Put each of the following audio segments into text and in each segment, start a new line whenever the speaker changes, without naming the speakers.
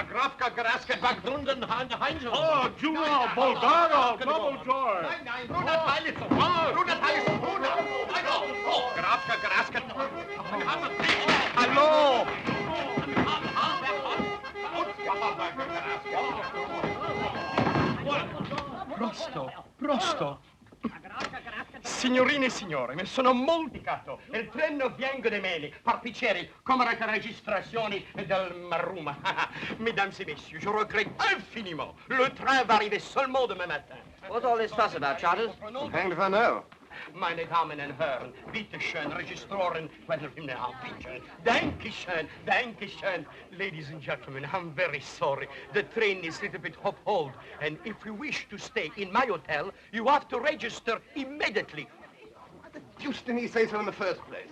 Grafka Grasket Bagrunden Heinzel.
Oh, Jura, Bulgara, double joy.
Nein, Bruna Teilizo. Bruna Teilizo, Bruna. Oh, Grafka Grasket. Hallo. Prosto. Signorine e signori, mi sono molticato. Il treno viene da me, parpicieri, come le registrazioni del Marruma. Mesdames et messieurs, je regrette infiniment. Le train va arriver seulement demain matin.
What's all this fuss about, Charters?
Hanged if I know.
Meine Damen und Herren, bitte schön, Registroren, bitte schön. Danke schön. Ladies and gentlemen, I'm very sorry. The train is a little bit off-hold, and if you wish to stay in my hotel, you have to register immediately.
Why the deuce didn't he say so in the first place?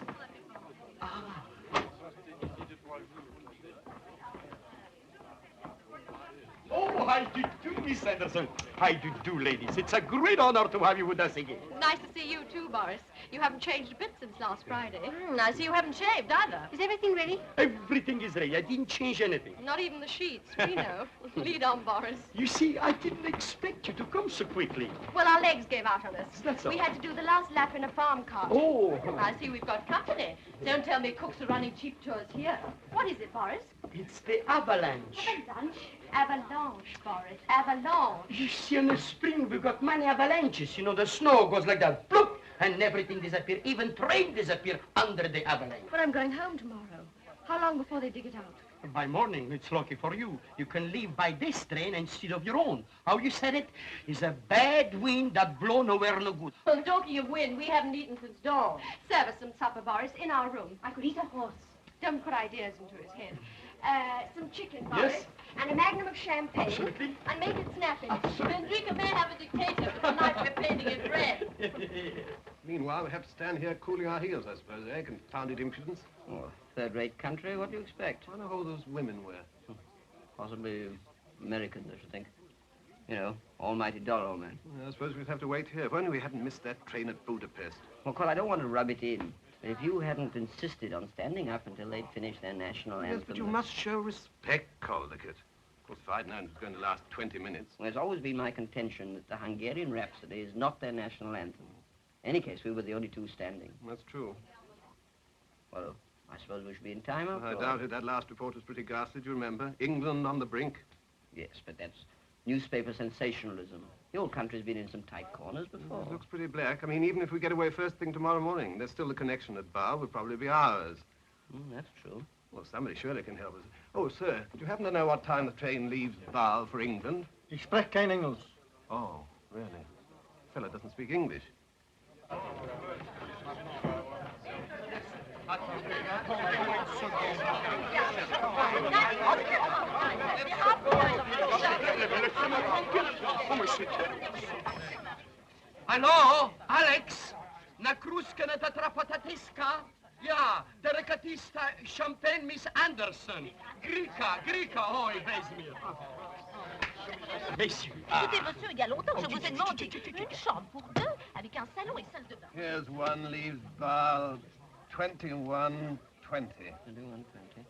Oh, how do you do, Miss Henderson? How do you do, ladies? It's a great honor to have you with us again.
Nice to see you too, Boris. You haven't changed a bit since last Friday.
I see you haven't shaved either. Is everything ready?
Everything is ready. I didn't change anything.
Not even the sheets. We know. Lead on, Boris.
You see, I didn't expect you to come so quickly.
Well, our legs gave out on us.
That's all.
We had to do the last lap in a farm cart.
Oh.
I see we've got company. Don't tell me cooks are running cheap tours here.
What is it, Boris?
It's the avalanche.
Avalanche? Avalanche, Boris. Avalanche.
You see, in the spring, we got many avalanches. You know, the snow goes like that, bloop, and everything disappears. Even train disappear under the avalanche.
But I'm going home tomorrow. How long before they dig it out?
By morning, it's lucky for you. You can leave by this train instead of your own. How you said it? Is a bad wind that blow nowhere no good.
Well, talking of wind, we haven't eaten since dawn.
Serve us some supper, Boris, in our room.
I could eat a horse.
Don't put ideas into his head.
Some chicken, Boris.
Yes.
And a magnum of champagne.
Absolutely.
And make it snappy.
Enrica may have a dictator, but tonight we're painting it red.
Meanwhile, we have to stand here cooling our heels, I suppose, eh? Confounded impudence.
Oh, third-rate country. What do you expect?
I wonder who those women were.
Possibly Americans, I should think. You know, almighty dollar old man.
I suppose we'd have to wait here. If only we hadn't missed that train at Budapest.
Well, I don't want to rub it in. But if you hadn't insisted on standing up until they'd finished their national anthem...
Yes, but you must show respect, Caldecott. Of course, if I'd known it was going to last 20 minutes.
Well, it's always been my contention that the Hungarian Rhapsody is not their national anthem. In any case, we were the only two standing.
That's true.
Well, I suppose we should be in time after
I
all.
doubt it. That last report was pretty ghastly, do you remember? England on the brink.
Yes, but that's newspaper sensationalism. The old country's been in some tight corners before.
It looks pretty black. I mean, even if we get away first thing tomorrow morning, there's still the connection at Bar. Will probably be hours.
That's true.
Well, somebody surely can help us. Oh, sir, do you happen to know what time the train leaves Bar for England?
Ich spreche kein Englisch.
Oh, really? Fella doesn't speak English.
Hallo, Alex? Na kruska na tatrapatatiska? Ja, der rekatista Champagne Miss Anderson. Grika, oi, Besmir. Messieurs.
Écoutez, monsieur, il y a longtemps que je vous ai demandé une chambre pour deux, avec un salon et salle de bain.
Here's one leaves Bar 21:20.
21, 20.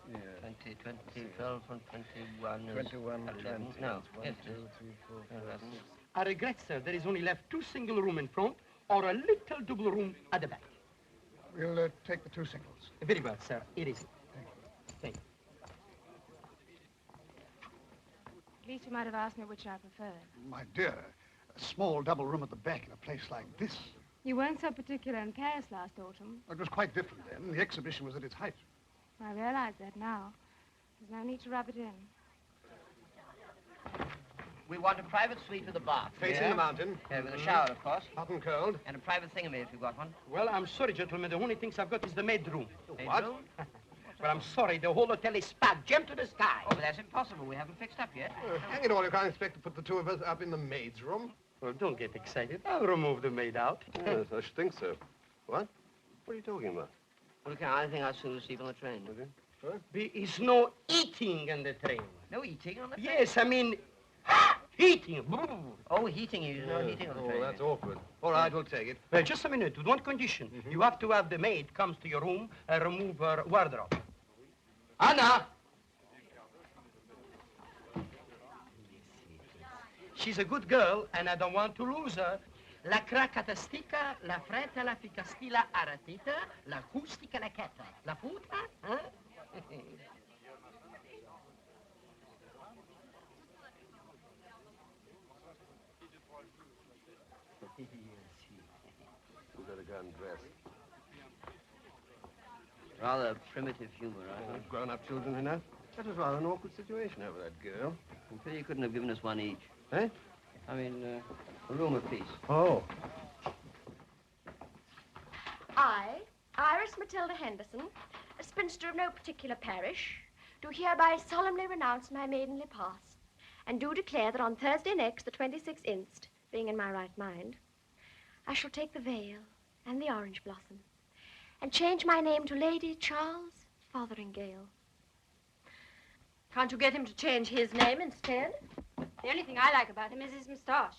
Yeah.
20, 20, 12, 21,
21,
11.
20.
No,
1,
50.
2, 3, 4, 5, 6.
I regret, sir, there is only left 2 single room in front or a little double room at the back.
We'll take the 2 singles.
Very well, sir. It is. Thank you.
At least you might have asked me which I preferred.
My dear, a small double room at the back in a place like this.
You weren't so particular in Paris last autumn.
It was quite different then. The exhibition was at its height.
I realize that now. There's no need to rub it in.
We want a private suite with a bath.
Facing the mountain.
Yeah, with a shower, of course.
Hot and cold.
And a private thingamaid if you've got one.
Well, I'm sorry, gentlemen. The only things I've got is the maid room.
What?
Bedroom?
Well, I'm sorry. The whole hotel is packed, jammed to the sky.
Oh, but that's impossible. We haven't fixed up yet.
Hang it all, you can't expect to put the two of us up in the maid's room.
Well, don't get excited. I'll remove the maid out.
Yes, I should think so. What? What are you talking about?
Well, I think I'll soon sleep on the train.
Okay. What?
There is no eating on the train.
No eating on the train?
Yes, I mean, heating.
Oh, heating. There's no heating on the train.
Oh, that's awkward. All right, we'll take it.
Well, just a minute. With one condition. You have to have the maid comes to your room and remove her wardrobe. Anna! she's a good girl, and I don't want to lose her. La cracatastica, la fretta, la ficastila aratita, la acustica, la chetta. La puta, huh?
We better go and dress.
Rather primitive humor, I think.
Grown-up children, you know. That was rather an awkward situation over that girl.
I'm sure you couldn't have given us one each.
Eh?
I mean, a room apiece.
Oh.
I, Iris Matilda Henderson, a spinster of no particular parish, do hereby solemnly renounce my maidenly past, and do declare that on Thursday next, the 26th inst., being in my right mind, I shall take the veil and the orange blossom, and change my name to Lady Charles Fotheringale.
Can't you get him to change his name instead?
The only thing I like about him is his moustache.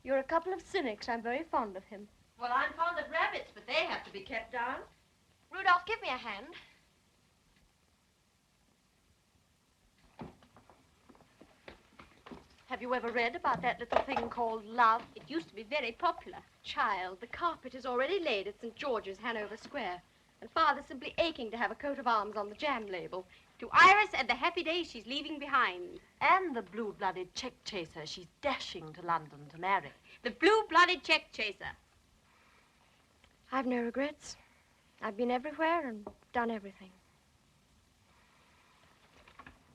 You're a couple of cynics. I'm very fond of him.
Well, I'm fond of rabbits, but they have to be kept down.
Rudolph, give me a hand.
Have you ever read about that little thing called love? It used to be very popular.
Child, the carpet is already laid at St. George's, Hanover Square, and Father's simply aching to have a coat of arms on the jam label.
To Iris and the happy days she's leaving behind.
And the blue-blooded check chaser she's dashing to London to marry.
The blue-blooded check chaser.
I've no regrets. I've been everywhere and done everything.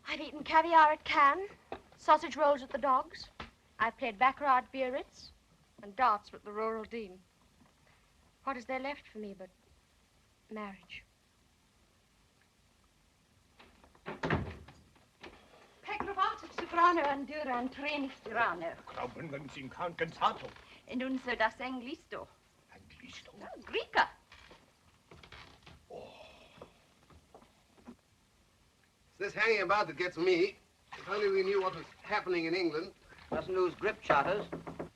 I've eaten caviar at Cannes, sausage rolls at the Dogs. I've played baccarat at Biarritz and darts with the Rural Dean. What is there left for me but marriage?
Pegrovate soprano andura and trenis tirano.
Glauben Sie cansato.
Und unser das Anglisto.
Anglisto?
Greca.
It's this hanging about that gets me. If only we knew what was happening in England.
Mustn't lose grip, Charters.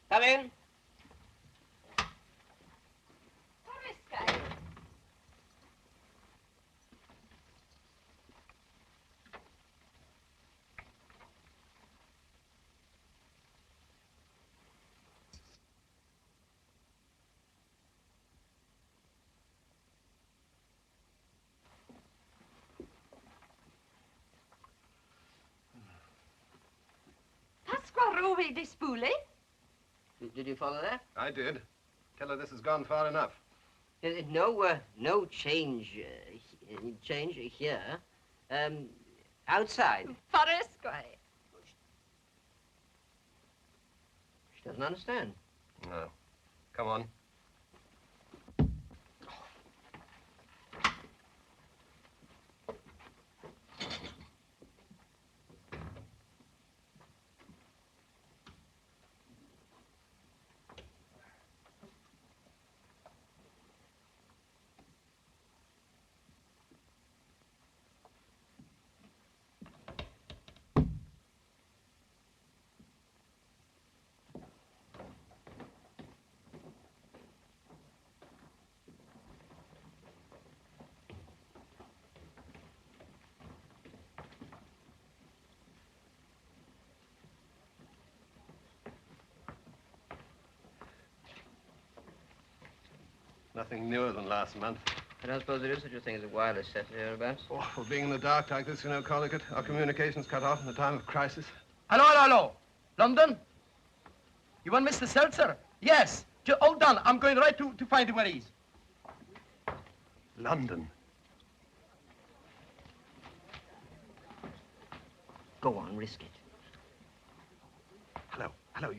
Come in.
Ruby di Spoolie.
Did you follow that?
I did. Tell her this has gone far enough.
No change here. Outside.
Faresque.
She doesn't understand.
No. Come on. Nothing newer than last month.
I don't suppose there is such a thing as a wireless set hereabouts.
Oh, for being in the dark like this, you know, Collicut, our communications cut off in a time of crisis.
Hello, hello, hello. London? You want Mr. Seltzer? Yes. Hold on. I'm going right to find him where he is.
London.
Go on, risk it.
Hello,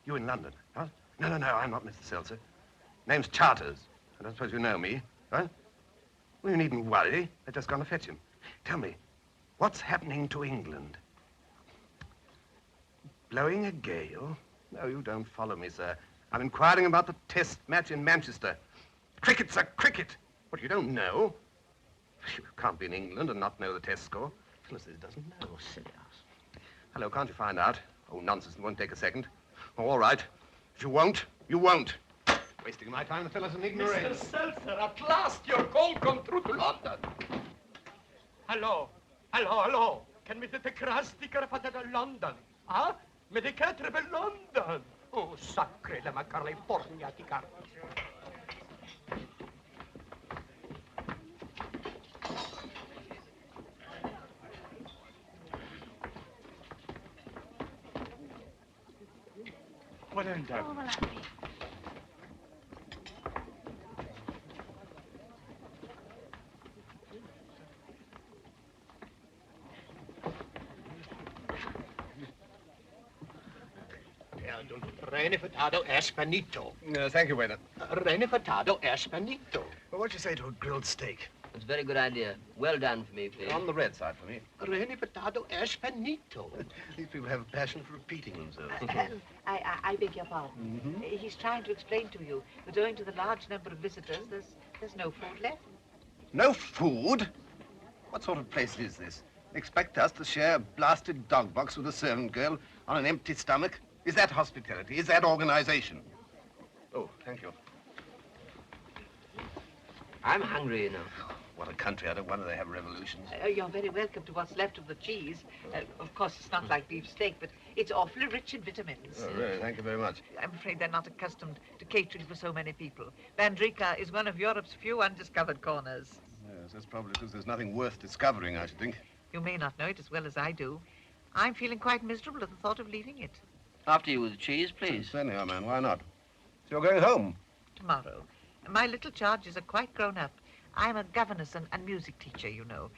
you in London, huh? No, I'm not Mr. Seltzer. Name's Charters. I don't suppose you know me, huh? Well, you needn't worry. I've just gone to fetch him. Tell me, what's happening to England? Blowing a gale? No, you don't follow me, sir. I'm inquiring about the test match in Manchester. Cricket, sir, cricket. What, you don't know? You can't be in England and not know the test score. Phyllis doesn't know.
Oh, silly ass.
Hello, can't you find out? Oh, nonsense, it won't take a second. Oh, all right. If you won't, you won't. Wasting my time, the fellow's an ignoramus.
Mr. Seltzer, at last your call come through to London. Hello. Can we take a sticker for London? Huh? Mais de 4 per London. Oh, sacré la macarle forniati carti.
What end up?
Rene furtado Espanito.
Thank you, waiter.
Rene furtado Espanito.
Well, what do you say to a grilled steak?
It's a very good idea. Well done for me, please.
On the red side for me.
Rene furtado Espanito.
These people have a passion for repeating themselves.
I beg your pardon. He's trying to explain to you that owing to the large number of visitors, there's no food left.
No food? What sort of place is this? Expect us to share a blasted dog box with a servant girl on an empty stomach? Is that hospitality? Is that organization? Oh, thank you.
I'm hungry, you know.
What a country. I don't wonder they have revolutions.
You're very welcome to what's left of the cheese. Of course, it's not like beef steak, but it's awfully rich in vitamins.
Oh, really? Thank you very much.
I'm afraid they're not accustomed to catering for so many people. Vandrika is one of Europe's few undiscovered corners.
Yes, that's probably because there's nothing worth discovering, I should think.
You may not know it as well as I do. I'm feeling quite miserable at the thought of leaving it.
After you with the cheese, please.
Certainly, old man. Why not? So you're going home?
Tomorrow. My little charges are quite grown up. I'm a governess and music teacher, you know.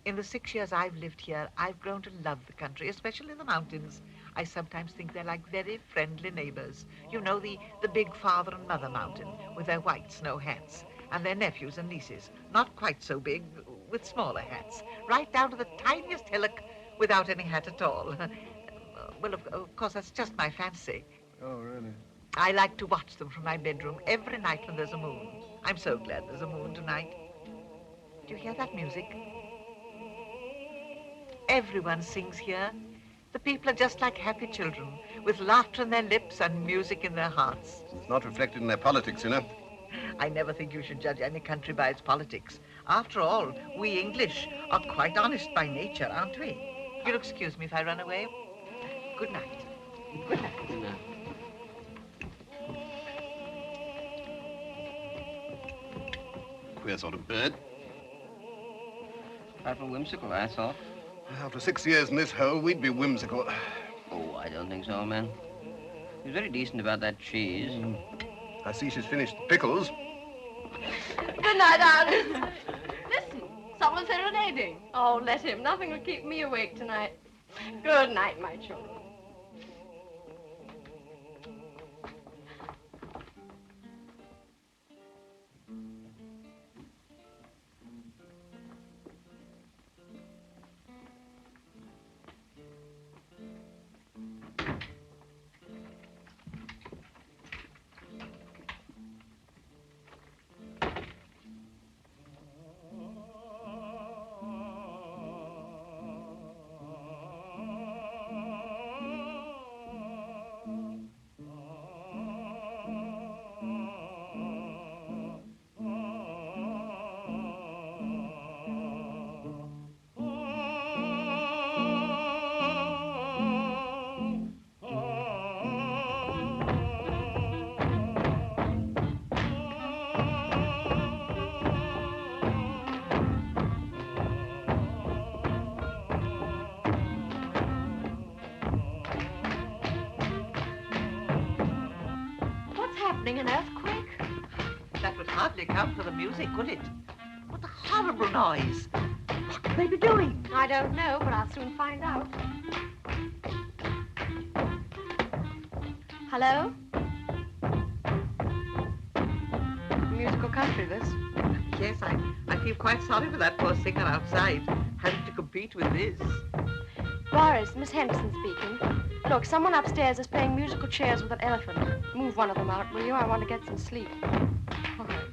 In the 6 years I've lived here, I've grown to love the country, especially the mountains. I sometimes think they're like very friendly neighbors. You know, the big father and mother mountain with their white snow hats, and their nephews and nieces, not quite so big, with smaller hats, right down to the tiniest hillock without any hat at all. Well, of course, that's just my fancy.
Oh, really?
I like to watch them from my bedroom every night when there's a moon. I'm so glad there's a moon tonight. Do you hear that music? Everyone sings here. The people are just like happy children, with laughter in their lips and music in their hearts.
It's not reflected in their politics, you know.
I never think you should judge any country by its politics. After all, we English are quite honest by nature, aren't we? You'll excuse me if I run away. Good night. Good night.
Good night.
Queer sort of bird.
Trifle whimsical, I thought.
After 6 years in this hole, we'd be whimsical.
Oh, I don't think so, man. He was very decent about that cheese.
I see she's finished the pickles.
Good night, Alice.
Listen, someone's serenading.
Oh, let him. Nothing will keep me awake tonight. Good night, my children.
An earthquake?
That would hardly account for the music, would it? What a horrible noise. What could they be doing?
I don't know, but I'll soon find out. Hello? Musical country, this.
Yes, I feel quite sorry for that poor singer outside, having to compete with this.
Boris, Miss Henderson speaking. Look, someone upstairs is playing musical chairs with an elephant. Move one of them out, will you? I want to get some sleep. All right.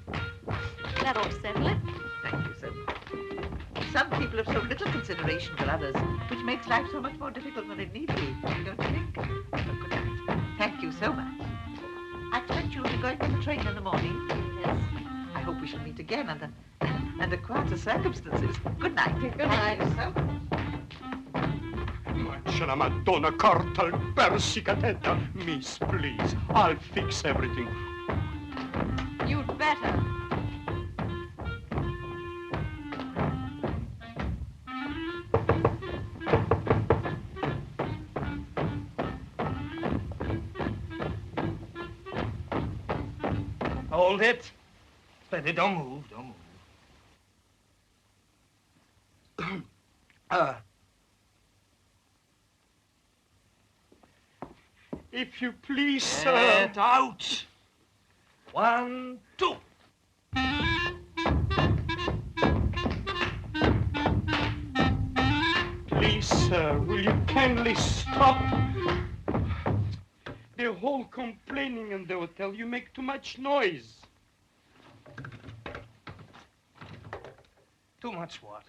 That ought to settle it.
Thank you so much. Some people have so little consideration for others, which makes life so much more difficult than it need be, don't you think? Oh, good night. Thank you so much. I expect you'll be going on the train in the morning.
Yes.
I hope we shall meet again under quieter circumstances. Good night.
Good night.
Thank you so much.
C'è la Madonna corta al persicatetta. Miss, please, I'll fix everything.
You'd better.
Hold it. Steady, don't move, don't move.
If you please, sir.
Get out. 1, 2.
Please, sir, will you kindly stop? They're all complaining in the hotel. You make too much noise.
Too much what?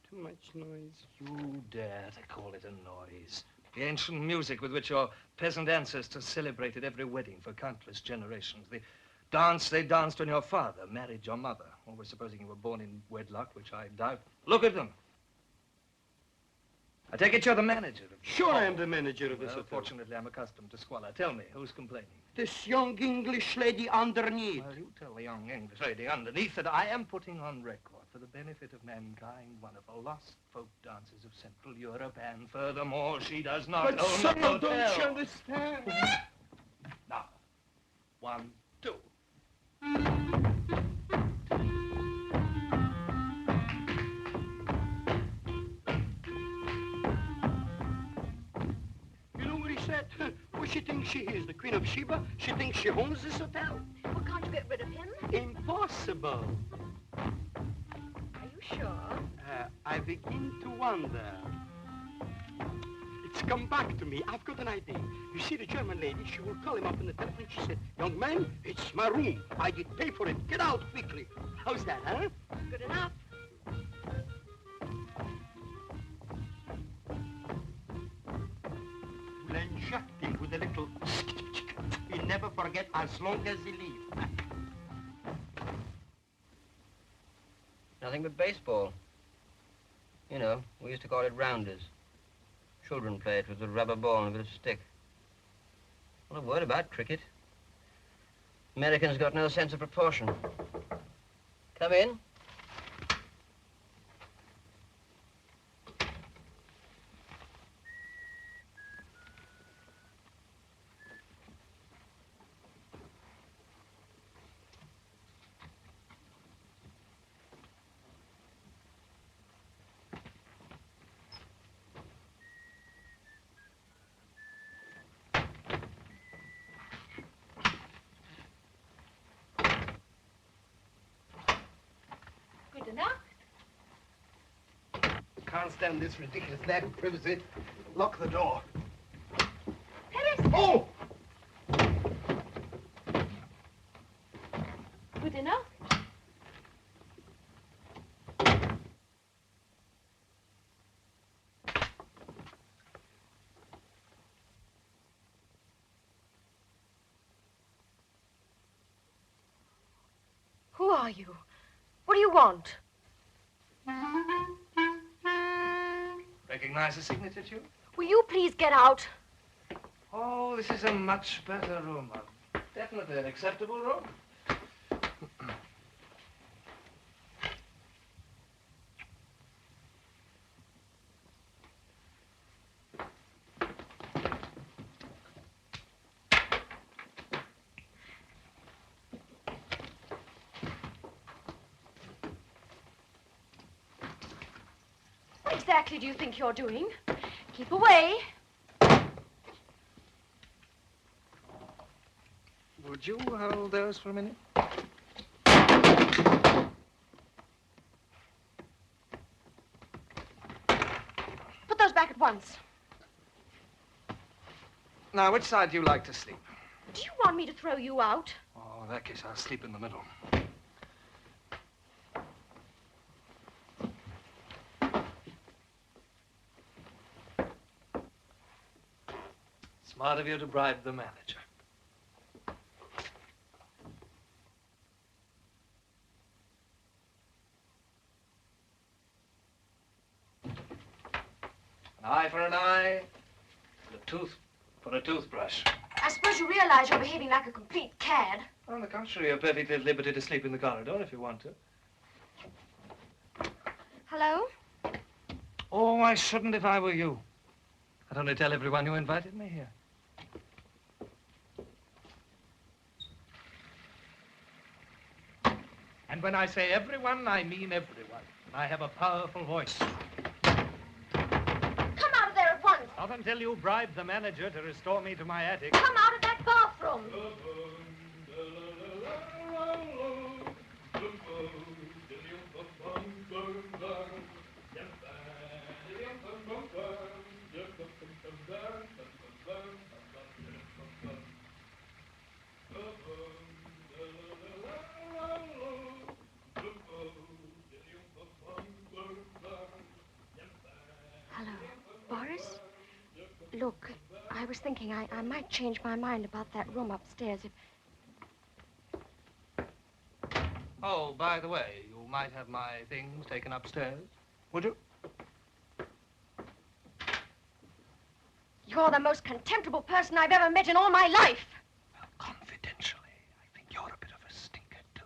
Too much noise.
You dare to call it a noise. The ancient music with which your peasant ancestors celebrated every wedding for countless generations. The dance they danced when your father married your mother. Always supposing you were born in wedlock, which I doubt. Look at them. I take it you're the manager of this
Sure,
hall.
I am the manager of this
Well,
hotel.
fortunately, I'm accustomed to squalor. Tell me, who's complaining?
This young English lady underneath.
Well, you tell the young English lady underneath that I am putting on record for the benefit of mankind one of the lost folk dances of Central Europe, and furthermore, she does not
But,
own
sir,
the
don't
hotel.
you understand?
Now, 1, 2.
You know what he said? What she thinks she is, the Queen of Sheba? She thinks she owns this hotel?
Well, can't you get rid of him?
Impossible.
Are you sure?
I begin to wonder. It's come back to me. I've got an idea. You see, the German lady, she will call him up on the telephone. She said, young man, it's my room. I did pay for it. Get out quickly. How's that, huh?
Good enough.
We'll inject him with a little... He'll never forget as long as he lives.
Nothing but baseball. You know, we used to call it rounders. Children play it with a rubber ball and a bit of stick. Not a word about cricket. Americans got no sense of proportion. Come in.
Good enough.
Can't stand this ridiculous lack of privacy. Lock the door.
Paris!
Oh!
Good enough. Who are you? What do you want?
Recognize the signature tune?
Will you please get out?
Oh, this is a much better room. Definitely an acceptable room.
What exactly do you think you're doing? Keep away.
Would you hold those for a minute?
Put those back at once.
Now, which side do you like to sleep?
Do you want me to throw you out?
Oh, in that case, I'll sleep in the middle. Smart of you to bribe the manager.
eye for an eye, and a tooth for a toothbrush.
I suppose you realize you're behaving like a complete cad.
On the contrary, you're perfectly at liberty to sleep in the corridor if you want to.
Hello?
Oh, I shouldn't if I were you. I'd only tell everyone who invited me here. And when I say everyone, I mean everyone. I have a powerful voice.
Come out of there at once.
Not until you bribe the manager to restore me to my attic.
Come out of that bathroom. Boris? Look, I was thinking I might change my mind about that room upstairs if...
Oh, by the way, you might have my things taken upstairs, would you?
You're the most contemptible person I've ever met in all my life.
Well, confidentially, I think you're a bit of a stinker, too.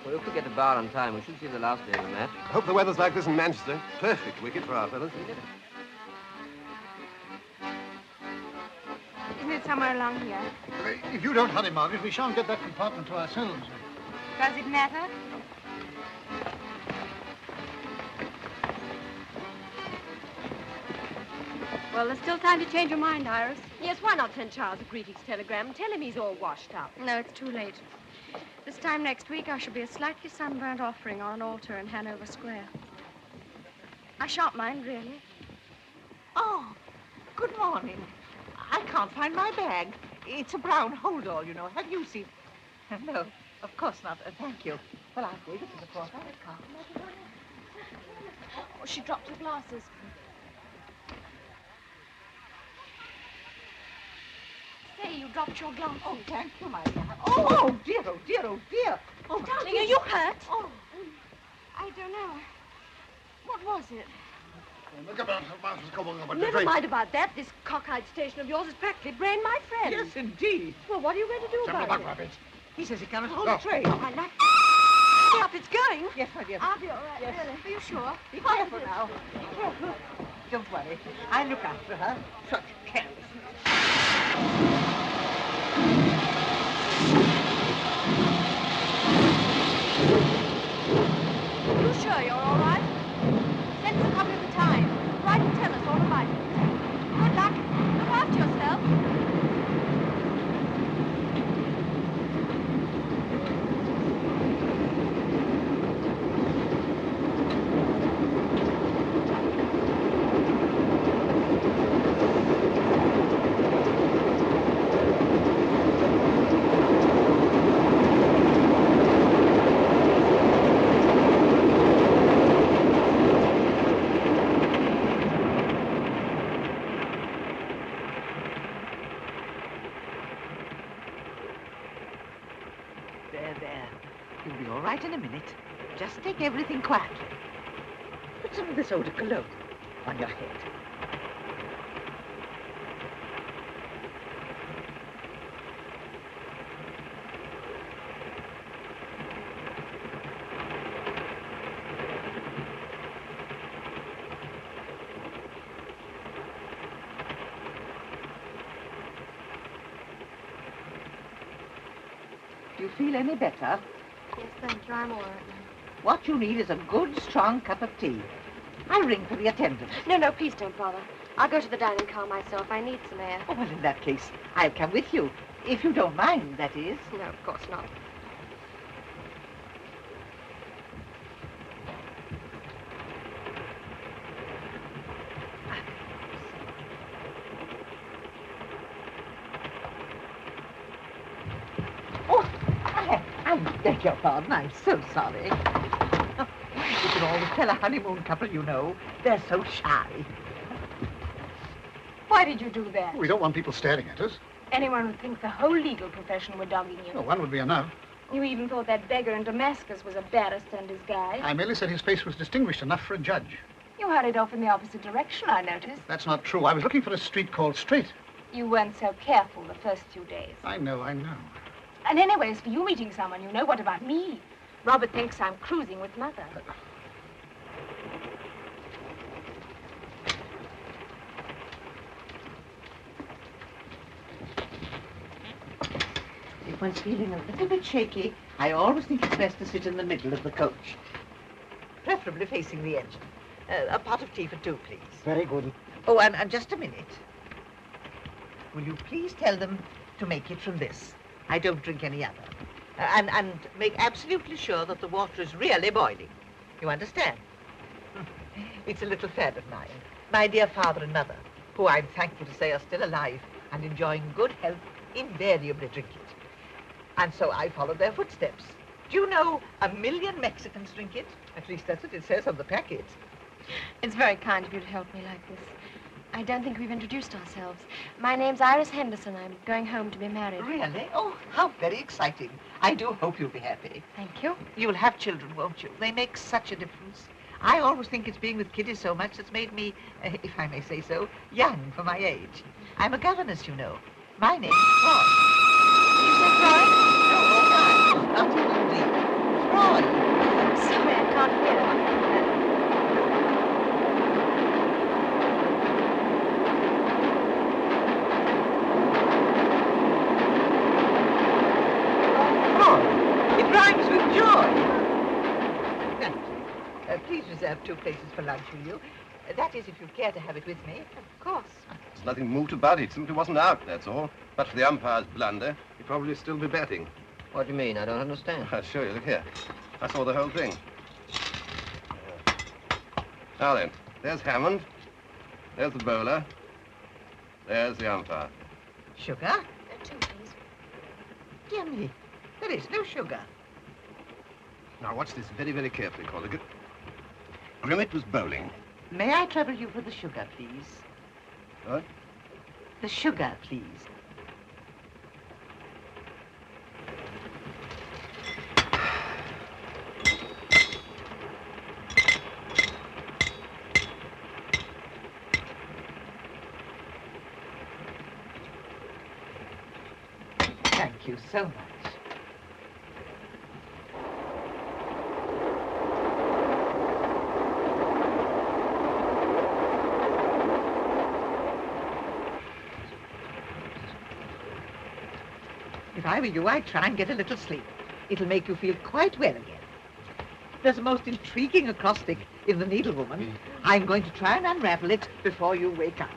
Well, if we get to bar on time, we should see the last day of the match.
I hope the weather's like this in Manchester. Perfect wicket for our fellows.
Isn't it somewhere along here?
If you don't hurry, Margaret, we shan't get that compartment to ourselves.
Does it matter?
Well, there's still time to change your mind, Iris. Yes, why not send Charles a greetings telegram and tell him he's all washed up?
No, it's too late. This time next week, I shall be a slightly sunburnt offering on an altar in Hanover Square. I shan't mind, really.
Oh, good morning. I can't find my bag. It's a brown hold-all, you know. Have you seen? No, of course not. Thank you. Well, I'll leave it to the porter.
Oh, she dropped her glasses. Say, you dropped your glasses.
Oh, thank you, my dear. Oh, dear, oh, dear, oh, dear. Oh,
Darling, are you hurt? Oh, I don't know. What was it?
Never mind about that. This cockeyed station of yours has practically brained my friend.
yes, indeed.
Well, what are you going to do about it?
He says he cannot hold the train.
I like... Up, it's going.
Yes, my dear.
I'll be all right,
Yes.
really. Are you sure?
Be careful now. Be careful. Don't worry. I'll look after her. Such carelessness.
You sure you're all right? Send us a copy of the Times. Write and tell us all about it. Good luck. Look after yourself.
There. You'll be all right in a minute. Just take everything quietly. Put some of this eau de cologne on your head. you feel any better?
Yes, thank you. I'm all right now.
What you need is a good, strong cup of tea. I'll ring for the attendant.
No, please don't bother. I'll go to the dining car myself. I need some air.
Oh, well, in that case, I'll come with you. If you don't mind, that is.
No, of course not.
Oh, I beg your pardon. I'm so sorry. Oh, you can always tell a honeymoon couple, you know. They're so shy.
Why did you do that?
We don't want people staring at us.
Anyone would think the whole legal profession were dogging you.
No, one would be enough.
You even thought that beggar in Damascus was a barrister in disguise.
I merely said his face was distinguished enough for a judge.
You hurried off in the opposite direction, I noticed.
That's not true. I was looking for a street called Straight.
You weren't so careful the first few days.
I know.
And anyways, for you meeting someone, you know, what about me? Robert thinks I'm cruising with Mother.
If one's feeling a little bit shaky, I always think it's best to sit in the middle of the coach. Preferably facing the engine. A pot of tea for two, please.
Very good.
Oh, and just a minute. Will you please tell them to make it from this? I don't drink any other. And make absolutely sure that the water is really boiling. You understand? It's a little fad of mine. My dear father and mother, who I'm thankful to say are still alive and enjoying good health, invariably drink it. And so I followed their footsteps. Do you know 1 million Mexicans drink it? At least that's what it says on the packet.
It's very kind of you to help me like this. I don't think we've introduced ourselves. My name's Iris Henderson. I'm going home to be married.
Really? Oh, how very exciting. I do hope you'll be happy.
Thank you.
You'll have children, won't you? They make such a difference. I always think it's being with kiddies so much that's made me, if I may say so, young for my age. I'm a governess, you know. My name's Froy.
You said Froy?
No, not even the Froy.
I'm sorry, I can't hear.
It rhymes with joy. Thank you. Please reserve 2 places for lunch, will you? That is, if you care to have it with me.
Of course.
There's nothing moved about it. Simply wasn't out, that's all. But for the umpire's blunder, he'd probably still be betting.
What do you mean? I don't understand.
I'll show you. Look here. I saw the whole thing. Now then, there's Hammond. There's the bowler. There's the umpire.
Sugar?
2, please.
Dear me, there is no sugar.
Now watch this very, very carefully, Colligan. Grimmett was bowling.
May I trouble you for the sugar, please?
What?
The sugar, please. Thank you so much. If I were you, I'd try and get a little sleep. It'll make you feel quite well again. There's a most intriguing acrostic in The Needlewoman. I'm going to try and unravel it before you wake up.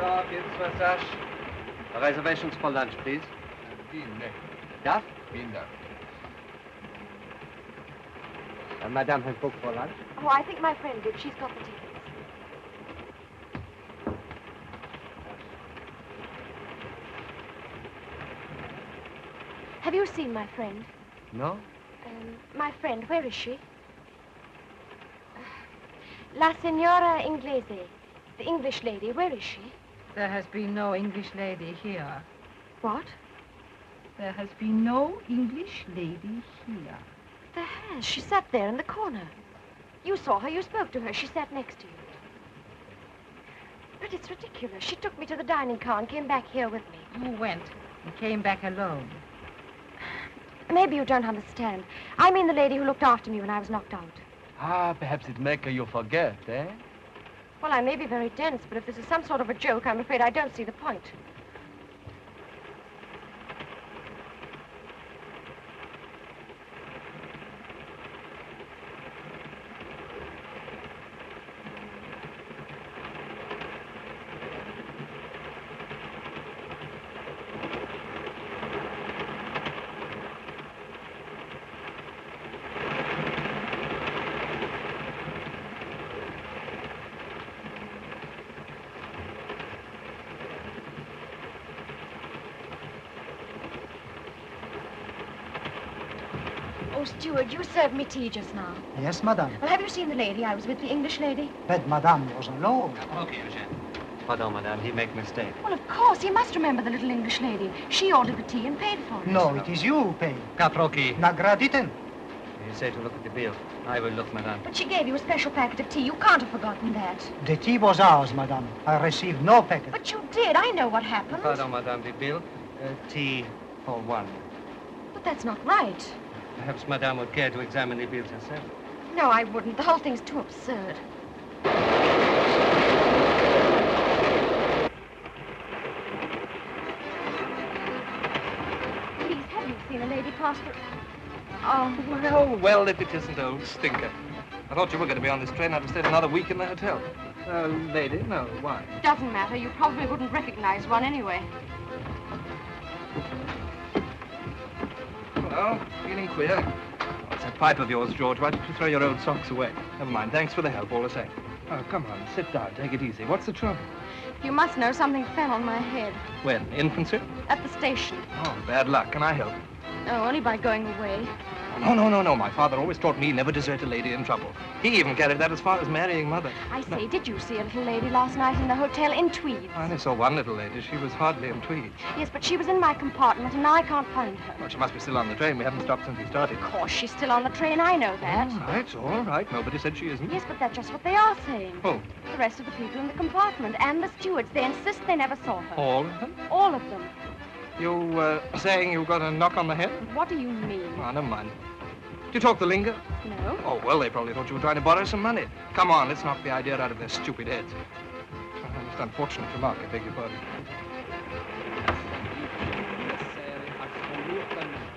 Alors, bienvenue. Reservations for lunch, please. Yeah? Madame has booked for lunch.
Oh, I think my friend did. She's got the tickets. Have you seen my friend?
No?
My friend, where is she? La Signora Inglese, the English lady, where is she?
There has been no English lady here.
What?
There has been no English lady here.
There has. She sat there in the corner. You saw her, you spoke to her, she sat next to you. But it's ridiculous. She took me to the dining car and came back here with me.
You went and came back alone.
Maybe you don't understand. I mean the lady who looked after me when I was knocked out.
Ah, perhaps it make you forget, eh?
Well, I may be very dense, but if this is some sort of a joke, I'm afraid I don't see the point. Oh, steward, you served me tea just now.
Yes, madame.
Well, have you seen the lady? I was with the English lady.
But madame was alone.
Okay, Eugene. Pardon, madame, he make mistake.
Well, of course, he must remember the little English lady. She ordered the tea and paid for it.
No, it is you who pay.
Caproki.
Nagraditen.
You say to look at the bill. I will look, madame.
But she gave you a special packet of tea. You can't have forgotten that.
The tea was ours, madame. I received no packet.
But you did. I know what happened.
Pardon, madame, the bill. Tea for one.
But that's not right.
Perhaps madame would care to examine the bills herself.
No, I wouldn't. The whole thing's too absurd. Please, have you seen a lady pass through? Oh,
Well, if it isn't old Stinker. I thought you were going to be on this train. I'd have stayed another week in the hotel. Lady? No, why?
doesn't matter. You probably wouldn't recognize one anyway.
Well, feeling queer. What's that pipe of yours, George? Why don't you throw your old socks away? Never mind. Thanks for the help, all the same. Oh, come on. Sit down. Take it easy. What's the trouble?
You must know something fell on my head.
When? Infancy?
At the station.
Oh, bad luck. Can I help?
Oh, only by going away.
No. My father always taught me never desert a lady in trouble. He even carried that as far as marrying mother.
I say, did you see a little lady last night in the hotel in tweeds?
I only saw one little lady. She was hardly in tweeds.
Yes, but she was in my compartment, and now I can't find her.
Well, she must be still on the train. We haven't stopped since we started.
Of course, she's still on the train. I know that.
All right. Nobody said she isn't.
Yes, but that's just what they are saying.
Who?
The rest of the people in the compartment and the stewards. They insist they never saw her.
All of them?
All of them.
You, saying you got a knock on the head?
What do you mean?
Oh, never mind. Do you talk the lingo?
No.
Oh, well, they probably thought you were trying to borrow some money. Come on, let's knock the idea out of their stupid heads. Most unfortunate remark, I beg your pardon.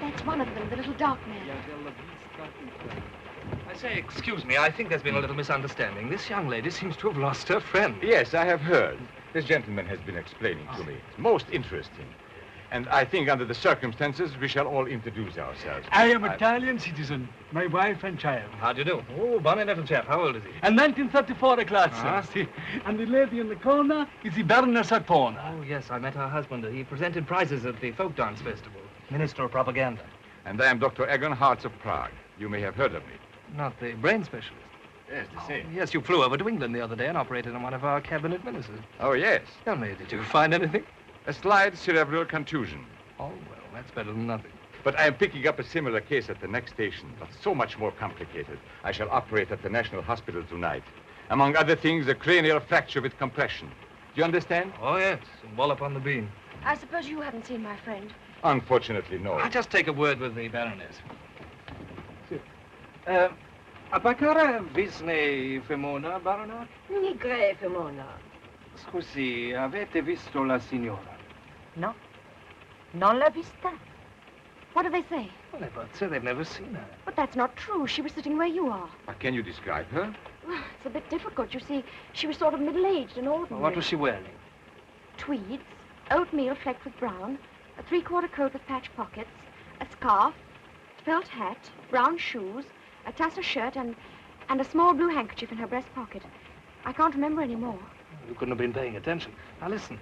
That's one of them, the little dark man.
I say, excuse me, I think there's been a little misunderstanding. This young lady seems to have lost her friend.
Yes, I have heard. This gentleman has been explaining to me. It's most interesting. And I think under the circumstances, we shall all introduce ourselves.
I am Italian citizen, my wife and child.
How do you do? Oh, bonny little chap. How old is he?
And 1934 class, see. And the lady in the corner is the Baroness Artona.
Oh, yes, I met her husband. He presented prizes at the folk dance festival. Minister of Propaganda.
And I am Dr. Egon Hartz of Prague. You may have heard of me.
Not the brain specialist.
Yes, the same.
Yes, you flew over to England the other day and operated on one of our cabinet ministers.
Oh, yes.
Tell me, did you find anything?
A slight cerebral contusion.
Oh, well, that's better than nothing.
But I am picking up a similar case at the next station, but so much more complicated. I shall operate at the National Hospital tonight. Among other things, a cranial fracture with compression. Do you understand?
Oh, yes. And wallop on the beam.
I suppose you haven't seen my friend.
Unfortunately, no.
I'll just take a word with the Baroness. Apacare visne femona, Baronat?
Nigre, Femona.
Scusi, avete visto la signora?
No. Non l'ha vista.
What do they say?
Well, they both say they've never seen her.
But that's not true. She was sitting where you are.
Can you describe her?
Well, it's a bit difficult. You see, she was sort of middle-aged and ordinary.
Well, what was she wearing?
tweeds, oatmeal flecked with brown, a three-quarter coat with patch pockets, a scarf, felt hat, brown shoes, a tassel shirt, and a small blue handkerchief in her breast pocket. I can't remember any more.
You couldn't have been paying attention. Now listen,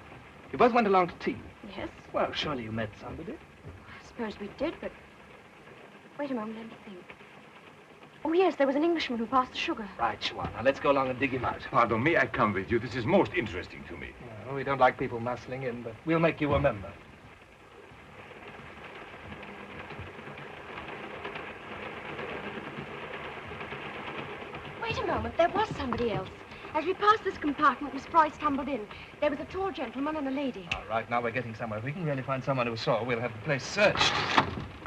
you both went along to tea.
Yes?
Well, surely you met somebody.
I suppose we did, but... Wait a moment, let me think. Oh, yes, there was an Englishman who passed the sugar.
Right, Schwan. Now let's go along and dig him out.
Pardon, may I come with you? This is most interesting to me.
Well, we don't like people muscling in, but we'll make you a member.
Wait a moment, there was somebody else. As we passed this compartment, Miss Froy stumbled in. There was a tall gentleman and a lady.
All right, now we're getting somewhere. If we can really find someone who saw, we'll have the place searched.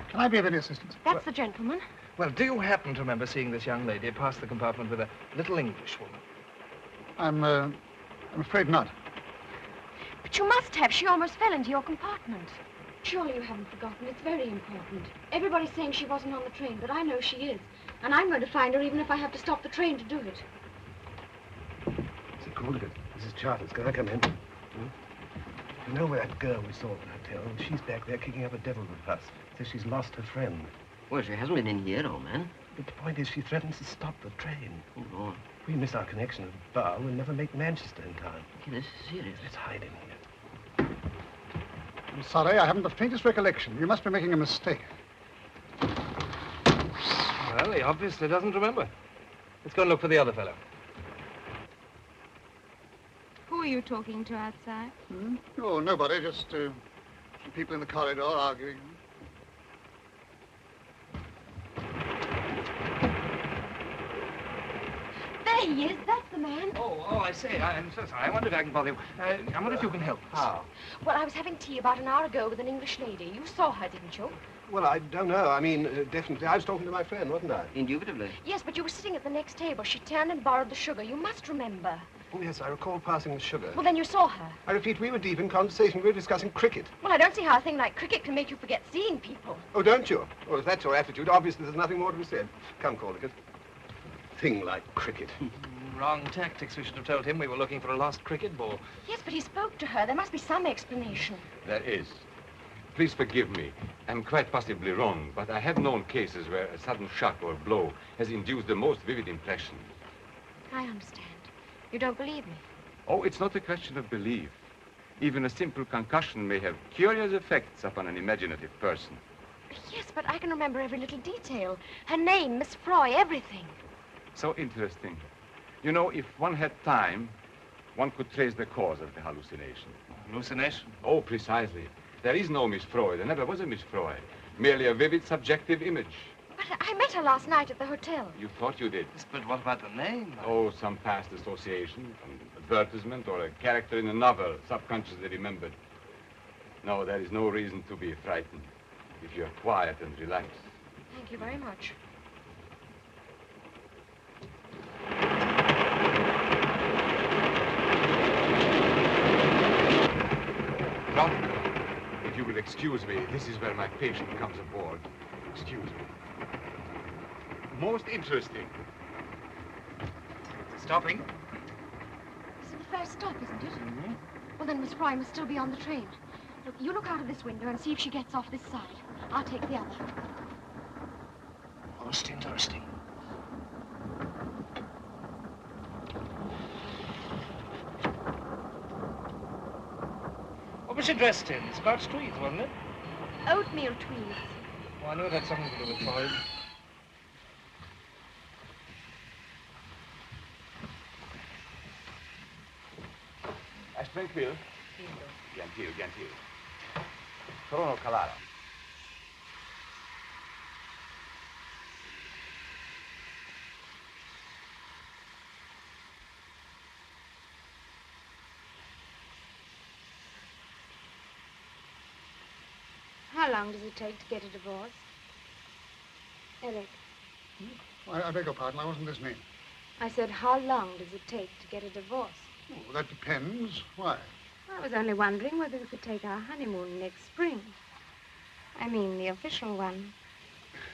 Can I be of any assistance?
That's the gentleman.
Well, do you happen to remember seeing this young lady pass the compartment with a little English woman?
I'm afraid not.
But you must have. She almost fell into your compartment. Surely you haven't forgotten. It's very important. Everybody's saying she wasn't on the train, but I know she is. And I'm going to find her even if I have to stop the train to do it.
Is it cool? Look at Mrs. Charters. Can I come in? You know where that girl we saw at the hotel? She's back there kicking up a devil with us. Says she's lost her friend.
Well, she hasn't been in here, old man.
But the point is, she threatens to stop the train.
Oh, Lord.
If we miss our connection at the bar, we'll never make Manchester in time.
Okay, this is serious.
Let's hide in here.
I'm sorry, I haven't the faintest recollection. You must be making a mistake.
Well, he obviously doesn't remember. Let's go and look for the other fellow.
Who are you talking to outside?
Oh, nobody, just some people in the corridor arguing.
There he is. That's the man.
Oh, I say, I'm so sorry. I wonder if I can bother you. I wonder if you can help us.
How?
Well, I was having tea about an hour ago with an English lady. You saw her, didn't you?
Well, I don't know. I mean, definitely. I was talking to my friend, wasn't I?
Indubitably.
Yes, but you were sitting at the next table. She turned and borrowed the sugar. You must remember.
Oh, yes, I recall passing the sugar.
Well, then you saw her.
I repeat, we were deep in conversation. We were discussing cricket.
Well, I don't see how a thing like cricket can make you forget seeing people.
Oh, don't you? Well, if that's your attitude, obviously there's nothing more to be said. Come, Caldicott. Thing like cricket.
Wrong tactics. We should have told him we were looking for a lost cricket ball.
Yes, but he spoke to her. There must be some explanation.
There is. Please forgive me. I'm quite possibly wrong, but I have known cases where a sudden shock or blow has induced the most vivid impression.
I understand. You don't believe me?
Oh, it's not a question of belief. Even a simple concussion may have curious effects upon an imaginative person.
Yes, but I can remember every little detail. Her name, Miss Froy, everything.
So interesting. You know, if one had time, one could trace the cause of the hallucination.
Hallucination?
Oh, precisely. There is no Miss Froy. There never was a Miss Froy. Merely a vivid, subjective image.
But I met her last night at the hotel.
You thought you did.
Yes, but what about the name?
Oh, some past association, an advertisement, or a character in a novel, subconsciously remembered. No, there is no reason to be frightened if you're quiet and relaxed.
Thank you very much.
Doctor, if you will excuse me, this is where my patient comes aboard. Excuse me. Most interesting.
Stopping?
This is the first stop, isn't it? Mm-hmm. Well, then Miss Froy must still be on the train. Look, you look out of this window and see if she gets off this side. I'll take the other.
Most interesting. What was she dressed in? Scotch tweeds, wasn't it?
Oatmeal tweeds.
Oh, I knew it had something to do with Froy.
Tranquillo. Gentil, gentil. Trono calaro.
How long does it take to get a divorce? Eric,
I beg your pardon, I wasn't listening.
I said, how long does it take to get a divorce?
Oh, that depends. Why?
I was only wondering whether we could take our honeymoon next spring. I mean, the official one.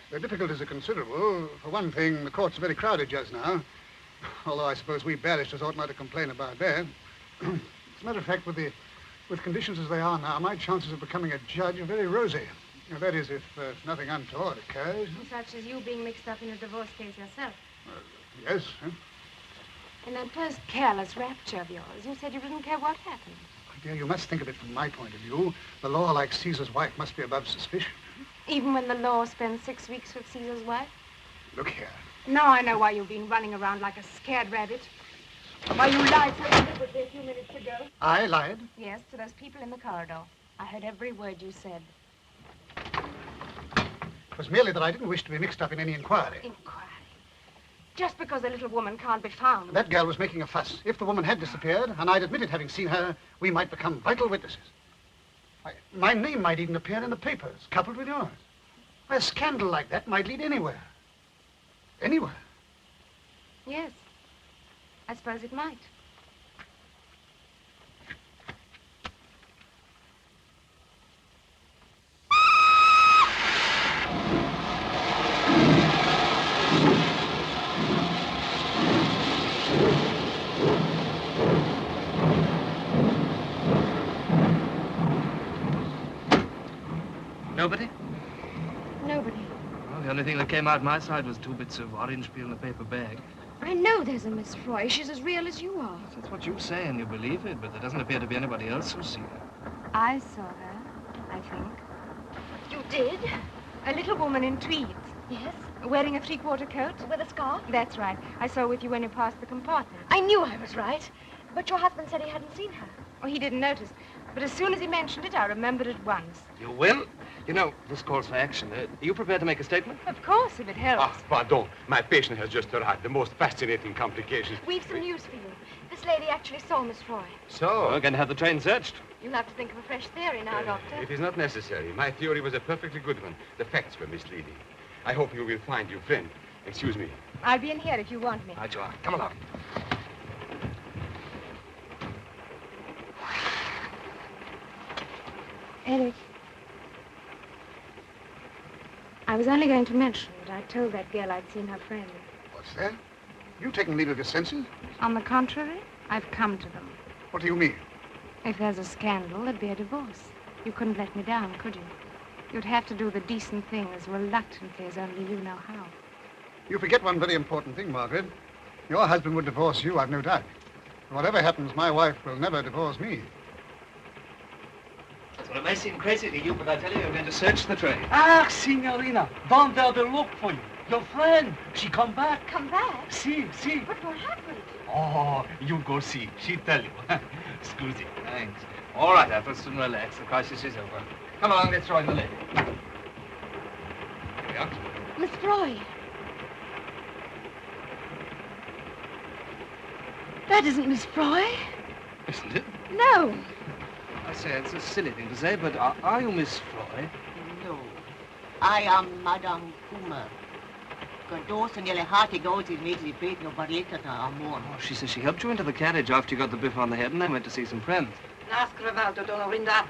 The difficulties are considerable. For one thing, the courts are very crowded just now. Although I suppose we barristers ought not to complain about that. As a matter of fact, with the With conditions as they are now, my chances of becoming a judge are very rosy. Now, that is, if nothing untoward occurs.
Such as you being mixed up in a divorce case yourself.
Yes. Huh?
In that first careless rapture of yours, you said you didn't care what happened.
My dear, you must think of it from my point of view. The law, like Caesar's wife, must be above suspicion.
Even when the law spends 6 weeks with Caesar's wife?
Look here.
Now I know why you've been running around like a scared rabbit. Why you lied so deliberately a few minutes ago.
I lied?
Yes, to those people in the corridor. I heard every word you said.
It was merely that I didn't wish to be mixed up in any inquiry.
Inquiry? Just because a little woman can't be found.
That girl was making a fuss. If the woman had disappeared, and I'd admitted having seen her, we might become vital witnesses. My name might even appear in the papers, coupled with yours. A scandal like that might lead anywhere. Anywhere.
Yes. I suppose it might.
Nobody?
Nobody.
Well, the only thing that came out my side was 2 bits of orange peel in a paper bag.
I know there's a Miss Froy. She's as real as you are.
That's what you say, and you believe it, but there doesn't appear to be anybody else who's seen her.
I saw her, I think.
You did? A little woman in tweeds.
Yes?
Wearing a 3/4 coat?
With a scarf?
That's right. I saw her with you when you passed the compartment.
I knew I was right. But your husband said he hadn't seen her.
Oh, he didn't notice. But as soon as he mentioned it, I remembered at once.
You will? You know, this calls for action. Are you prepared to make a statement?
Of course, if it helps.
Ah, pardon. My patient has just arrived. The most fascinating complications.
We've some news for you. This lady actually saw Miss Froy.
So?
We're going to have the train searched.
You'll have to think of a fresh theory now, Doctor.
It is not necessary. My theory was a perfectly good one. The facts were misleading. I hope you will find your friend. Excuse me.
I'll be in here if you want me.
Right you are. Come along.
Eric, I was only going to mention that I told that girl I'd seen her friend.
What's that? You taking leave of your senses?
On the contrary, I've come to them.
What do you mean?
If there's a scandal, there'd be a divorce. You couldn't let me down, could you? You'd have to do the decent thing as reluctantly as only you know how.
You forget one very important thing, Margaret. Your husband would divorce you, I've no doubt. Whatever happens, my wife will never divorce me.
Well, it may seem crazy to you, but I tell you, you're going to search the train.
Ah, signorina, down there they look for you. Your friend, she come back.
Come back?
See.
But what happened?
Oh, you go see. She tell you. Scusi.
Thanks. All right, Ethel, soon relax. The crisis is over. Come along, let's join the lady. Here we are.
Miss Froy. That isn't Miss Froy.
Isn't it?
No.
I say, it's a silly thing to say, but are you Miss Froy?
No. I am Madame Kummer. Dos and hearty goes is made to the no barletta amor.
Oh, she says she helped you into the carriage after you got the biff on the head and then went to see some friends.
Nascrevaldo Donorinda,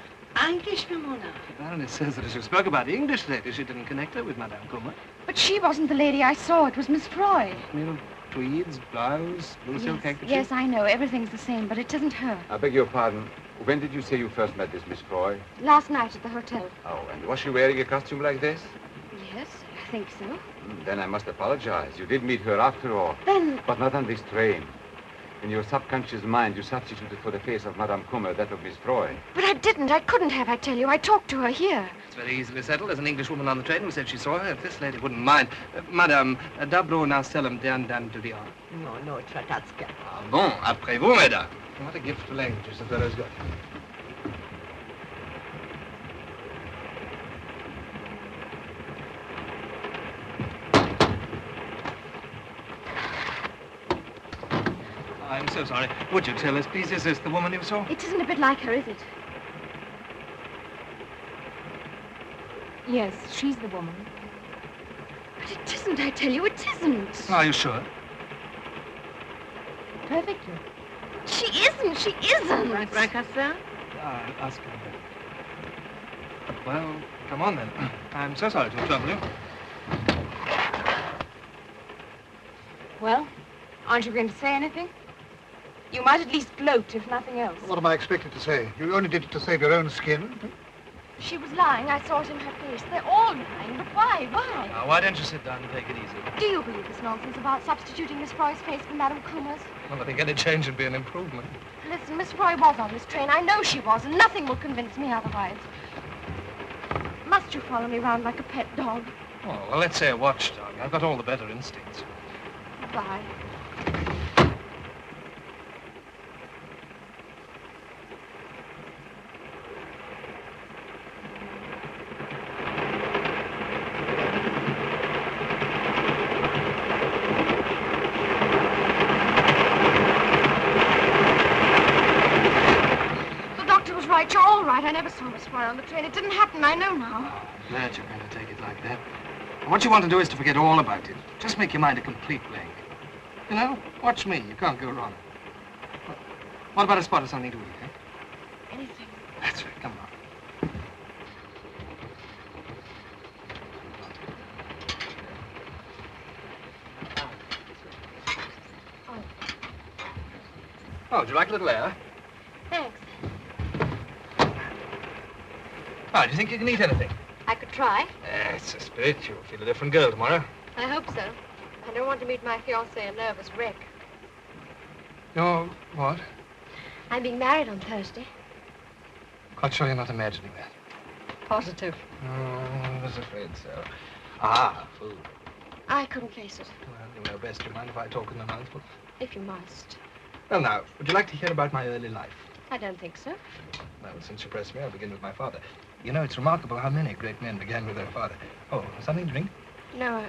English Mimona.
The Baroness says that as you spoke about English ladies, she didn't connect her with Madame Kummer.
But she wasn't the lady I saw. It was Miss Froy.
You know, tweeds, blouse, blue silk handkerchief.
Yes, I know. Everything's the same, but it isn't her.
I beg your pardon. When did you say you first met this Miss Froy?
Last night at the hotel.
Oh, and was she wearing a costume like this?
Yes, I think so.
Then I must apologize. You did meet her after all.
Then...
But not on this train. In your subconscious mind, you substituted for the face of Madame Kummer that of Miss Froy.
But I didn't. I couldn't have, I tell you. I talked to her here.
It's very easily settled. There's an Englishwoman on the train who said she saw her. If this lady wouldn't mind. Madame, d'abord now selam dan to the art.
No, Tratatska.
Ah bon, après vous, mesdames. What a gift for languages the fellow's got. I'm so sorry. Would you tell us, please, is this the woman you saw?
It isn't a bit like her, is it?
Yes, she's the woman.
But it isn't, I tell you, it isn't.
Are you sure?
Perfectly.
She isn't, she isn't.
Right, Cassin?
Ask her. Well, come on then. I'm so sorry to trouble you.
Well, aren't you going to say anything? You might at least gloat, if nothing else.
What am I expected to say? You only did it to save your own skin.
She was lying. I saw it in her face. They're all lying. But why? Why?
Now, why don't you sit down and take it easy?
Do you believe this nonsense about substituting Miss Froy's face for Madame Coomer's?
Well, I think any change would be an improvement.
Listen, Miss Froy was on this train. I know she was, and nothing will convince me otherwise. Must you follow me round like a pet dog?
Oh, well, let's say a watchdog. I've got all the better instincts.
Bye. Right, you're all right. I never saw Miss Froy on the train. It didn't happen. I know now.
Oh, glad you're going to take it like that. And what you want to do is to forget all about it. Just make your mind a complete blank. You know, watch me. You can't go wrong. What about a spot of something to eat, eh?
Anything.
That's right. Come on. Oh, would you like a little air?
Thanks.
Oh, do you think you can eat anything?
I could try.
It's a spirit. You'll feel a different girl tomorrow.
I hope so. I don't want to meet my fiancé a nervous wreck.
You're what?
I'm being married on Thursday.
Quite sure you're not imagining that.
Positive.
Oh, I was afraid so. Ah, food.
I couldn't face it.
Well, you know best. Do you mind if I talk in the mouthful?
If you must.
Well, now, would you like to hear about my early life?
I don't think so.
Well, since you pressed me, I'll begin with my father. You know, it's remarkable how many great men began with their father. Oh, something to drink?
No.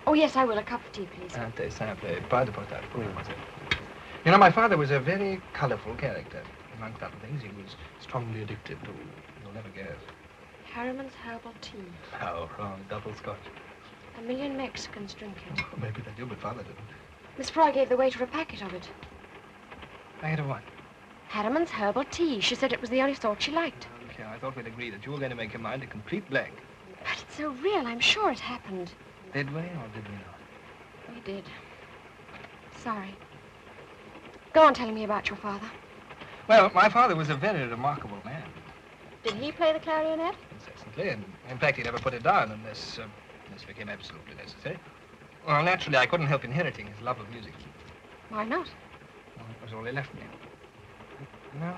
Oh, yes, I will. A cup of tea, please.
Très simple. Pas de portable. Oui, mademoiselle. You know, my father was a very colorful character. Amongst other things, he was strongly addicted to, you'll never guess.
Harriman's herbal tea.
How wrong. Double scotch.
1,000,000 Mexicans drink it.
Oh, maybe they do, but father didn't.
Miss Froy gave the waiter a packet of it.
Packet of what?
Harriman's herbal tea. She said it was the only sort she liked.
Okay, I thought we'd agree that you were going to make your mind a complete blank.
But it's so real. I'm sure it happened.
Did we or did we not?
We did. Sorry. Go on telling me about your father.
Well, my father was a very remarkable man.
Did he play the clarionet?
Incessantly, and in fact, he never put it down unless this became absolutely necessary. Well, naturally, I couldn't help inheriting his love of music.
Why not?
Well, it was all he left me. No,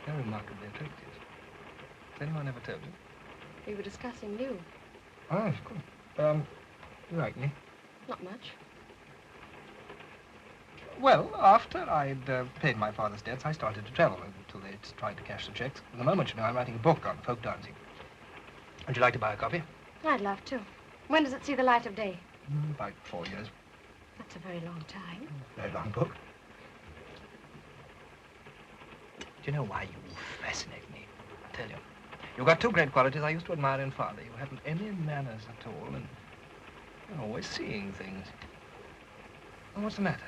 they're remarkably attractive. Has anyone ever told you?
We were discussing you.
Oh, of course. You like me?
Not much.
Well, after I'd paid my father's debts, I started to travel until they'd tried to cash the checks. At the moment, you know, I'm writing a book on folk dancing. Would you like to buy a copy?
I'd love to. When does it see the light of day?
About 4 years.
That's a very long time.
Very long book. Do you know why you fascinate me? I'll tell you. You've got two great qualities I used to admire in father. You haven't any manners at all, and you're always seeing things. Well, what's the matter?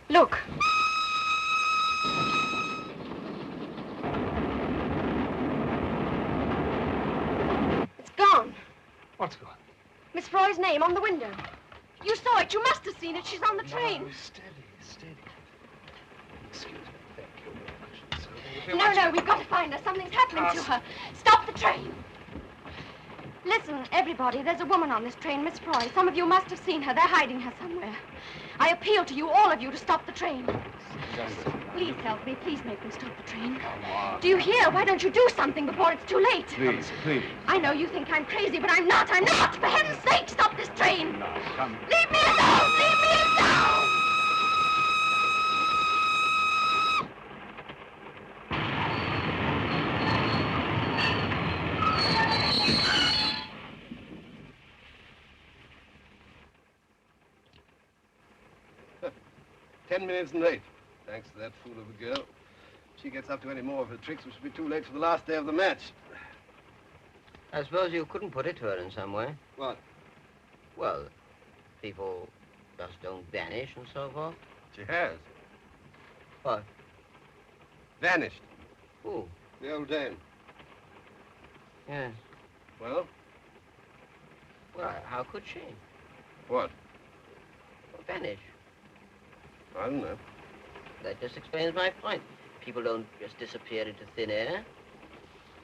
Look. It's gone.
What's gone?
Miss Froy's name on the window. You saw it. You must have seen it. She's on the train.
No, steady. Excuse me. Thank you very much.
No, we've got to find her. Something's happening to her. Stop the train. Listen, everybody, there's a woman on this train, Miss Froy. Some of you must have seen her. They're hiding her somewhere. I appeal to you, all of you, to stop the train. Please help me. Please make them stop the train. Do you hear? Why don't you do something before it's too late?
Please.
I know you think I'm crazy, but I'm not. For heaven's sake, stop this train.
No, come.
Leave me alone! Leave me alone!
10 minutes late. Thanks to that fool of a girl. If she gets up to any more of her tricks, we should be too late for the last day of the match.
I suppose you couldn't put it to her in some way.
What?
Well, people just don't vanish and so forth.
She has.
What?
Vanished.
Who?
The old dame.
Yes.
Well?
Well, how could she?
What?
Well, vanish.
I don't know.
That just explains my point. People don't just disappear into thin air.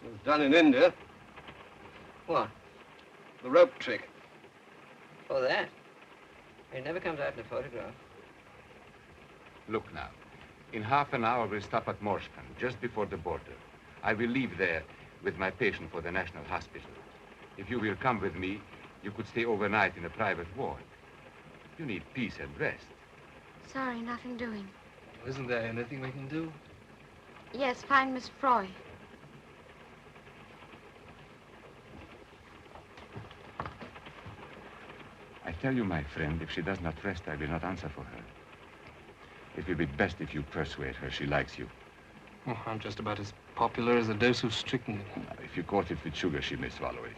It was done in India.
What?
The rope trick.
Oh, that? It never comes out in a photograph.
Look now. In half an hour, we'll stop at Morspan, just before the border. I will leave there with my patient for the National Hospital. If you will come with me, you could stay overnight in a private ward. You need peace and rest.
Sorry, nothing doing.
Isn't there anything we can do?
Yes, find Miss Froy.
I tell you, my friend, if she does not rest, I will not answer for her. It will be best if you persuade her she likes you.
Oh, I'm just about as popular as a dose of strychnine.
If you coat it with sugar, she may swallow it.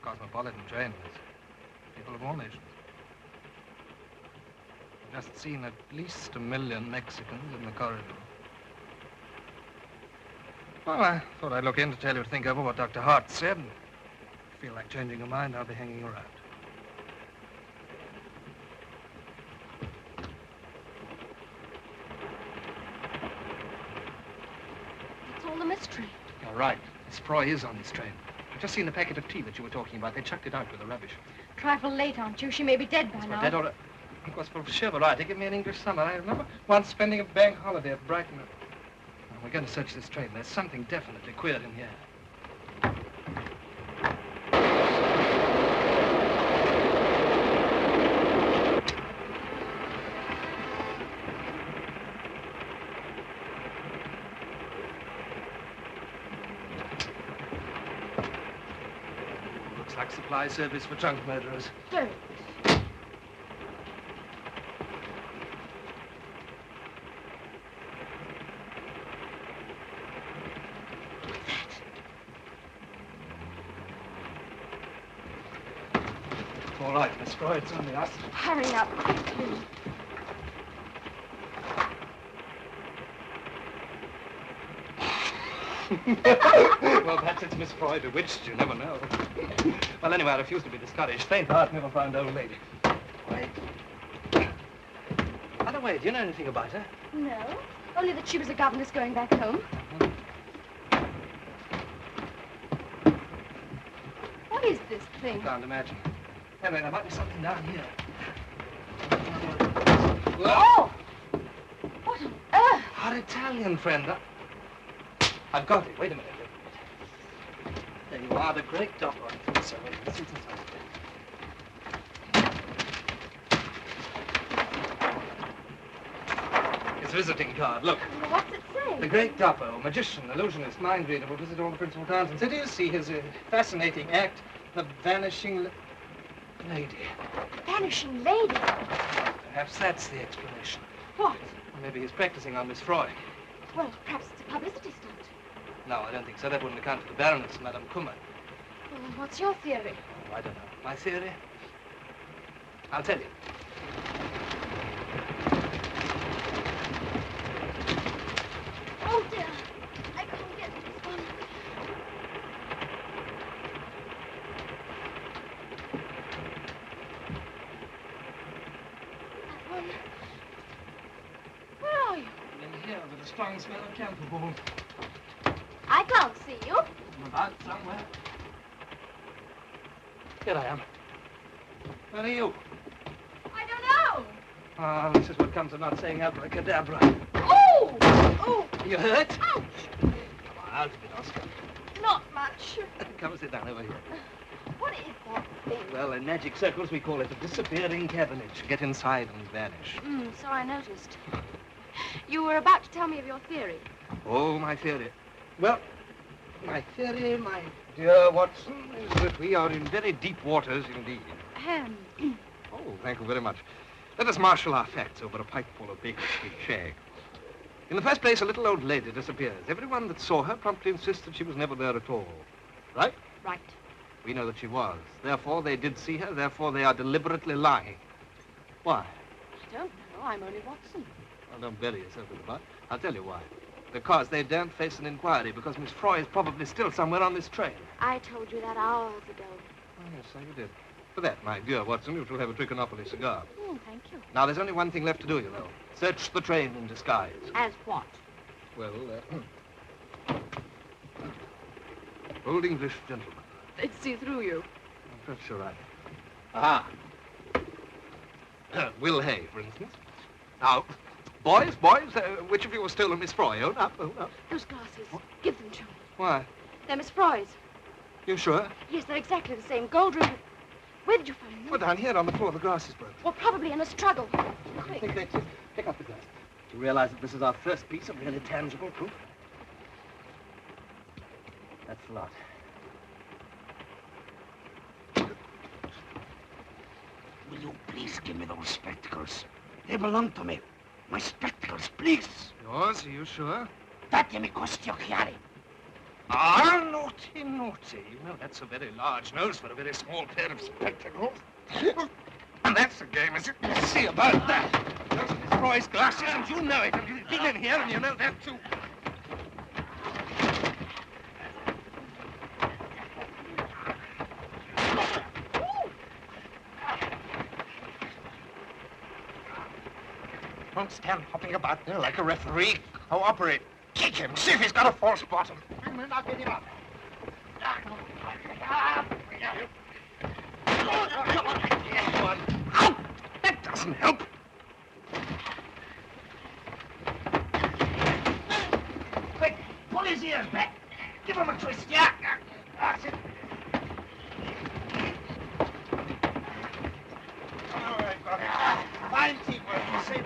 Cosmopolitan train with people of all nations. I've just seen at least 1 million Mexicans in the corridor. Well, I thought I'd look in to tell you to think over what Dr. Hart said. And if you feel like changing your mind, I'll be hanging around.
That's all the mystery.
You're right. Miss Froy is on this train. I've just seen the packet of tea that you were talking about. They chucked it out with the rubbish.
Trifle late, aren't you? She may be dead by now.
Dead or... Of course, for sure variety, give me an English summer. I remember once spending a bank holiday at Brighton. Well, we're going to search this train. There's something definitely queer in here. Looks like supply service for trunk murderers.
Don't.
All right, Miss Froy, it's only us.
Hurry up, quickly.
Well, perhaps it's Miss Froy bewitched, you never know. Well, anyway, I refuse to be discouraged. Faint heart never found old lady. Wait. By the way, do you know anything about her?
No, only that she was a governess going back home. What is this thing?
I can't imagine. Anyway, there might be something down here.
Oh! What on earth?
Our Italian friend. I've got it. Wait a minute. There you are, the great dopper. I thought so. Wait, let's see what's inside. His visiting card. Look.
What's it say?
The great dopper, magician, illusionist, mind reader, will visit all the principal towns and cities, see his fascinating act, the vanishing lady.
Vanishing lady?
Perhaps that's the explanation.
What?
Or maybe he's practicing on Miss Froy.
Well, perhaps it's a publicity stunt.
No, I don't think so. That wouldn't account for the Baroness, Madame Kummer.
Well, then what's your theory?
Oh, I don't know. My theory? I'll tell you.
Oh, dear. I can't get to this one. That one. Where are you?
In here with a strong smell of camphor balls.
I can't see you.
I'm about somewhere. Here I am. Where are you?
I don't know.
Ah, this is what comes of not saying abracadabra.
Oh! Oh!
You hurt?
Ouch!
Come on, out of it, Oscar.
Not much.
Come and sit down over here.
What is that thing?
Well, in magic circles, we call it a disappearing cabinet. Get inside and vanish.
So I noticed. You were about to tell me of your theory.
Oh, my theory. Well, my theory, my dear Watson, is that we are in very deep waters indeed. Oh, thank you very much. Let us marshal our facts over a pipeful of Baker Street shag. In the first place, a little old lady disappears. Everyone that saw her promptly insists that she was never there at all. Right?
Right.
We know that she was. Therefore, they did see her. Therefore, they are deliberately lying. Why?
I don't know. I'm only Watson.
Well, don't bury yourself in the butt. I'll tell you why. Because they daren't face an inquiry, because Miss Froy is probably still somewhere on this train.
I told you that hours ago.
Oh, yes, so you did. For that, my dear Watson, you shall have a Trichinopoly cigar.
Thank you.
Now, there's only one thing left to do, you know. Search the train in disguise.
As what?
Well, old English gentleman.
They'd see through you.
I'm pretty sure right. Aha. Will Hay, for instance. Now, boys, which of you has stolen Miss Froy? Own up, own up.
Those glasses. Give them to me.
Why?
They're Miss Froy's.
You sure?
Yes, they're exactly the same. Gold ring. Where did you find them?
Well, down here on the floor. The grass is broken.
Well, probably in a struggle.
I think that's it. Pick up the glass. Do you realize that this is our first piece of really tangible proof? That's the lot.
Will you please give me those spectacles? They belong to me. My spectacles, please.
Yours? Are you sure?
Date mi costi occhiali.
Ah, naughty, naughty. You know, that's a very large nose for a very small pair of spectacles. And that's the game, is it? See about that. Those are Miss Froy's glasses, and you know it. And you've been in here, and you know that, too. Don't stand hopping about there like a referee. Cooperate. Kick him. See if he's got a false bottom. I'll get him up. That doesn't help.
Quick, pull his ears back. Give him a twist, yeah. That's it.
All right, got it. Fine teamwork, you see.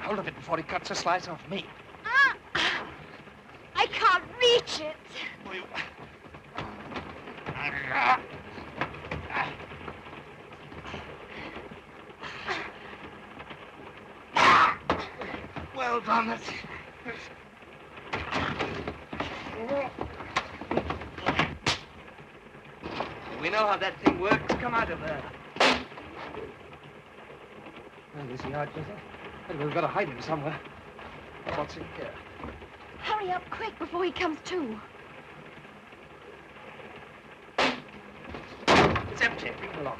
Hold of it before he cuts a slice off me.
I can't reach it.
Well done. We know how that thing works. Come out of there. Well, is he out, Joseph? Well, we've got to hide him somewhere. What's in here?
Hurry up quick before he comes to.
It's empty. Bring it along.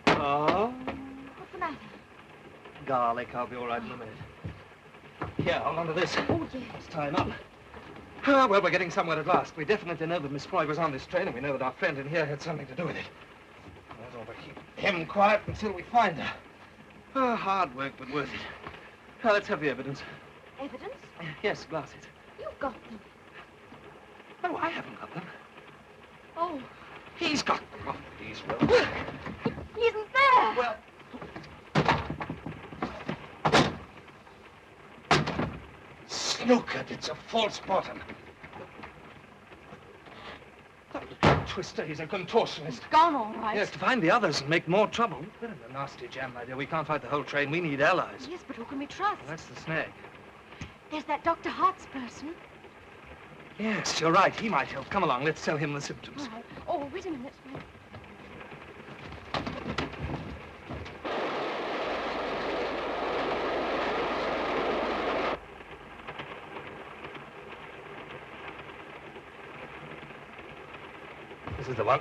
Oh.
What's the matter?
Garlic. I'll be all right in a minute. Here, hold on to this.
Oh, yes.
Let's tie him up. Ah, well, we're getting somewhere at last. We definitely know that Miss Froy was on this train, and we know that our friend in here had something to do with it. Let's all but keep him quiet until we find her. Oh, hard work, but worth it. Now, let's have the evidence.
Evidence?
Yes, glasses.
You've got them.
No, I haven't got them.
Oh.
He's got them. Oh, he's well.
He isn't there.
Well. Snookered, it's a false bottom. That little twister, he's a contortionist.
He's gone, all right.
Yes, to find the others and make more trouble. We're in a nasty jam, my dear. We can't fight the whole train. We need allies.
Yes, but who can we trust?
Well, that's the snag.
There's that Dr. Hart's person.
Yes, you're right. He might help. Come along. Let's tell him the symptoms.
All right. Oh, wait a minute.
This is the one.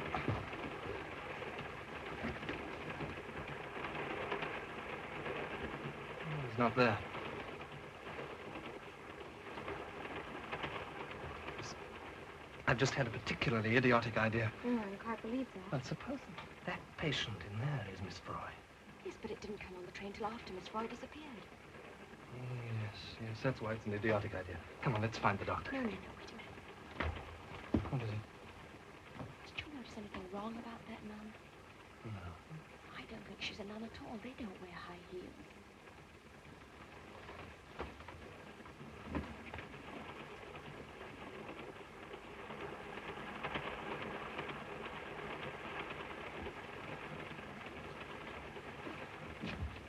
He's not there. I've just had a particularly idiotic idea.
I can't believe that.
Well, suppose that patient in there is Miss Froy.
Yes, but it didn't come on the train till after Miss Froy disappeared.
Yes, that's why it's an idiotic idea. Come on, let's find the doctor.
No, wait a minute.
What is it?
Did you notice anything wrong about that nun?
No.
I don't think she's a nun at all. They don't wear high heels.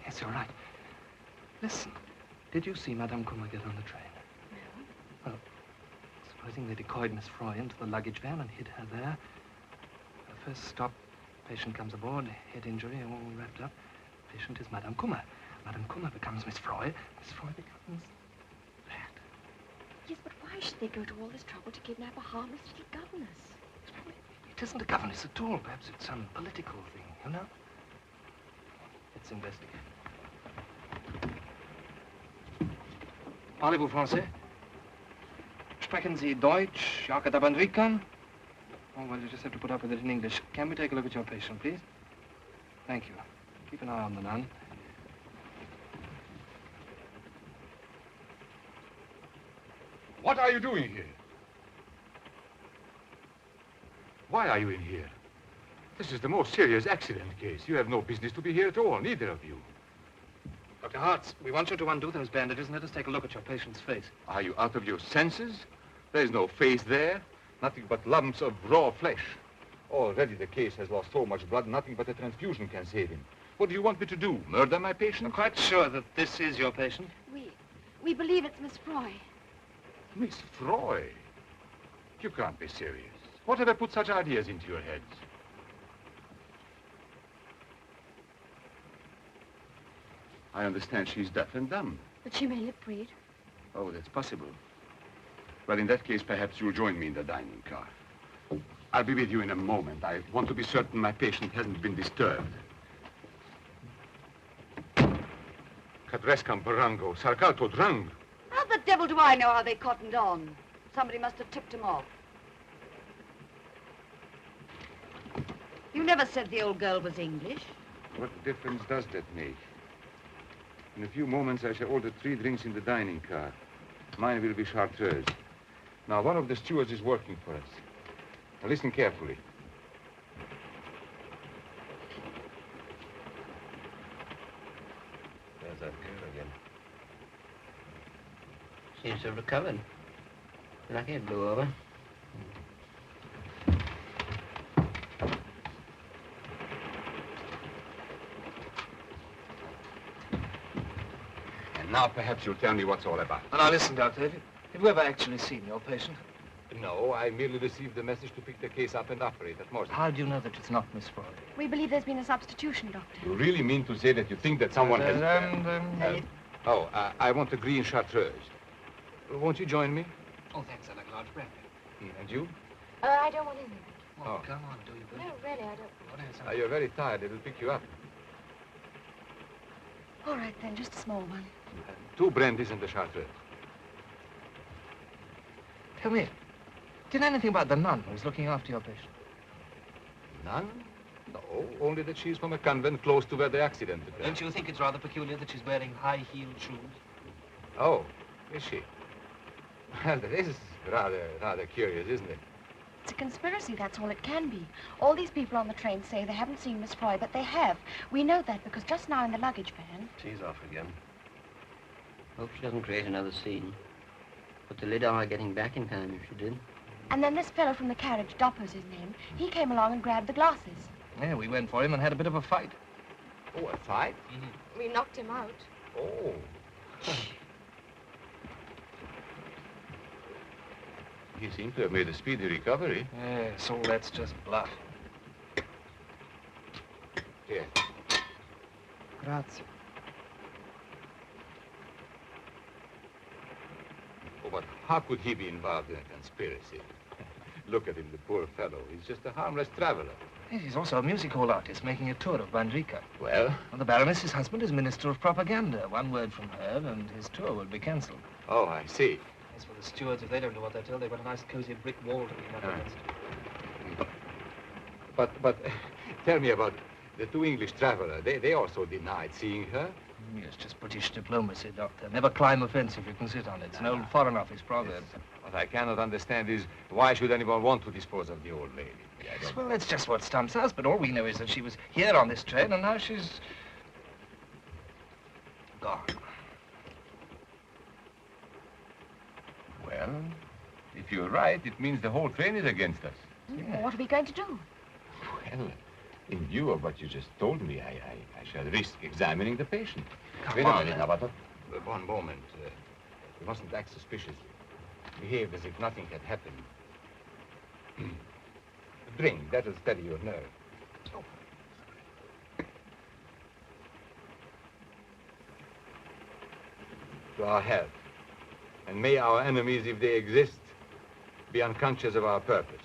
Yes, you're right. Listen, did you see Madame Kummer get on the train?
No.
Well, supposing they decoyed Miss Froy into the luggage van and hid her there. The first stop, patient comes aboard, head injury, all wrapped up. Patient is Madame Kummer. Madame Kummer becomes Miss Froy. Miss Froy becomes that.
Yes, but why should they go to all this trouble to kidnap a harmless little governess?
It isn't a governess at all. Perhaps it's some political thing, you know? Let's investigate. Parlez-vous français? Sprechen Sie Deutsch, Agatha Christie? Oh, well, you just have to put up with it in English. Can we take a look at your patient, please? Thank you. Keep an eye on the nun.
What are you doing here? Why are you in here? This is the most serious accident case. You have no business to be here at all, neither of you.
Dr. Hartz, we want you to undo those bandages and let us take a look at your patient's face.
Are you out of your senses? There's no face there. Nothing but lumps of raw flesh. Already the case has lost so much blood, nothing but a transfusion can save him. What do you want me to do? Murder my patient?
I'm quite sure that this is your patient.
We believe it's Miss Froy.
Miss Froy? You can't be serious. Whatever put such ideas into your heads? I understand she's deaf and dumb.
But she may lip read.
Oh, that's possible. Well, in that case, perhaps you'll join me in the dining car. I'll be with you in a moment. I want to be certain my patient hasn't been disturbed. Cadrescam Barango, Sarcato Drang.
How the devil do I know how they cottoned on? Somebody must have tipped them off. You never said the old girl was English.
What difference does that make? In a few moments, I shall order 3 drinks in the dining car. Mine will be chartreuse. Now, one of the stewards is working for us. Now, listen carefully.
There's that girl again. Seems to have recovered. Lucky it blew over.
And now, perhaps you'll tell me what's all about.
Now, listen, Doctor. Have you ever actually seen your patient?
No, I merely received the message to pick the case up and operate at Morse.
How do you know that it's not Miss Froy?
We believe there's been a substitution, Doctor.
You really mean to say that you think that someone has... I want a green chartreuse. Won't you join me?
Oh, thanks. I'd like a large brandy.
And you?
I don't want any.
Oh, come on, do you?
No, really, I don't.
You're very tired. It'll pick you up.
All right, then, just a small one.
2 brandies and a chartreuse.
Tell me, do you know anything about the nun who's looking after your patient?
Nun? No, only that she's from a convent close to where the accident occurred.
Don't you think it's rather peculiar that she's wearing high-heeled shoes?
Oh, is she? Well, that is rather curious, isn't it?
It's a conspiracy, that's all it can be. All these people on the train say they haven't seen Miss Froy, but they have. We know that because just now in the luggage van...
She's off again. Hope she doesn't create another scene. Put the lid on her getting back in time if she did.
And then this fellow from the carriage, Dopper's his name, he came along and grabbed the glasses.
Yeah, we went for him and had a bit of a fight.
Oh, a fight?
We knocked him out.
Oh. He seemed to have made a speedy recovery.
Yeah, so that's just bluff.
Here.
Grazie.
Oh, but how could he be involved in a conspiracy? Look at him, the poor fellow. He's just a harmless traveler.
Yes, he's also a music hall artist making a tour of Bandrika.
Well?
The Baroness, his husband, is Minister of Propaganda. One word from her and his tour will be cancelled.
Oh, I see.
As for the stewards, if they don't know what they're told, they've got a nice cozy brick wall to lean up against.
But tell me about the two English travelers. They also denied seeing her.
Yes, just British diplomacy, Doctor. Never climb a fence if you can sit on it. It's an old Foreign Office proverb.
Yes. What I cannot understand is why should anyone want to dispose of the old lady?
Yes, well, that's just what stumps us, but all we know is that she was here on this train, and now she's gone.
Well, if you're right, it means the whole train is against us.
Well, what are we going to do?
Well, in view of what you just told me, I shall risk examining the patient. Wait
on,
a minute,
then.
Agatha. One moment. You mustn't act suspiciously. Behave as if nothing had happened. Drink, that'll steady your nerve. To our health. And may our enemies, if they exist, be unconscious of our purpose.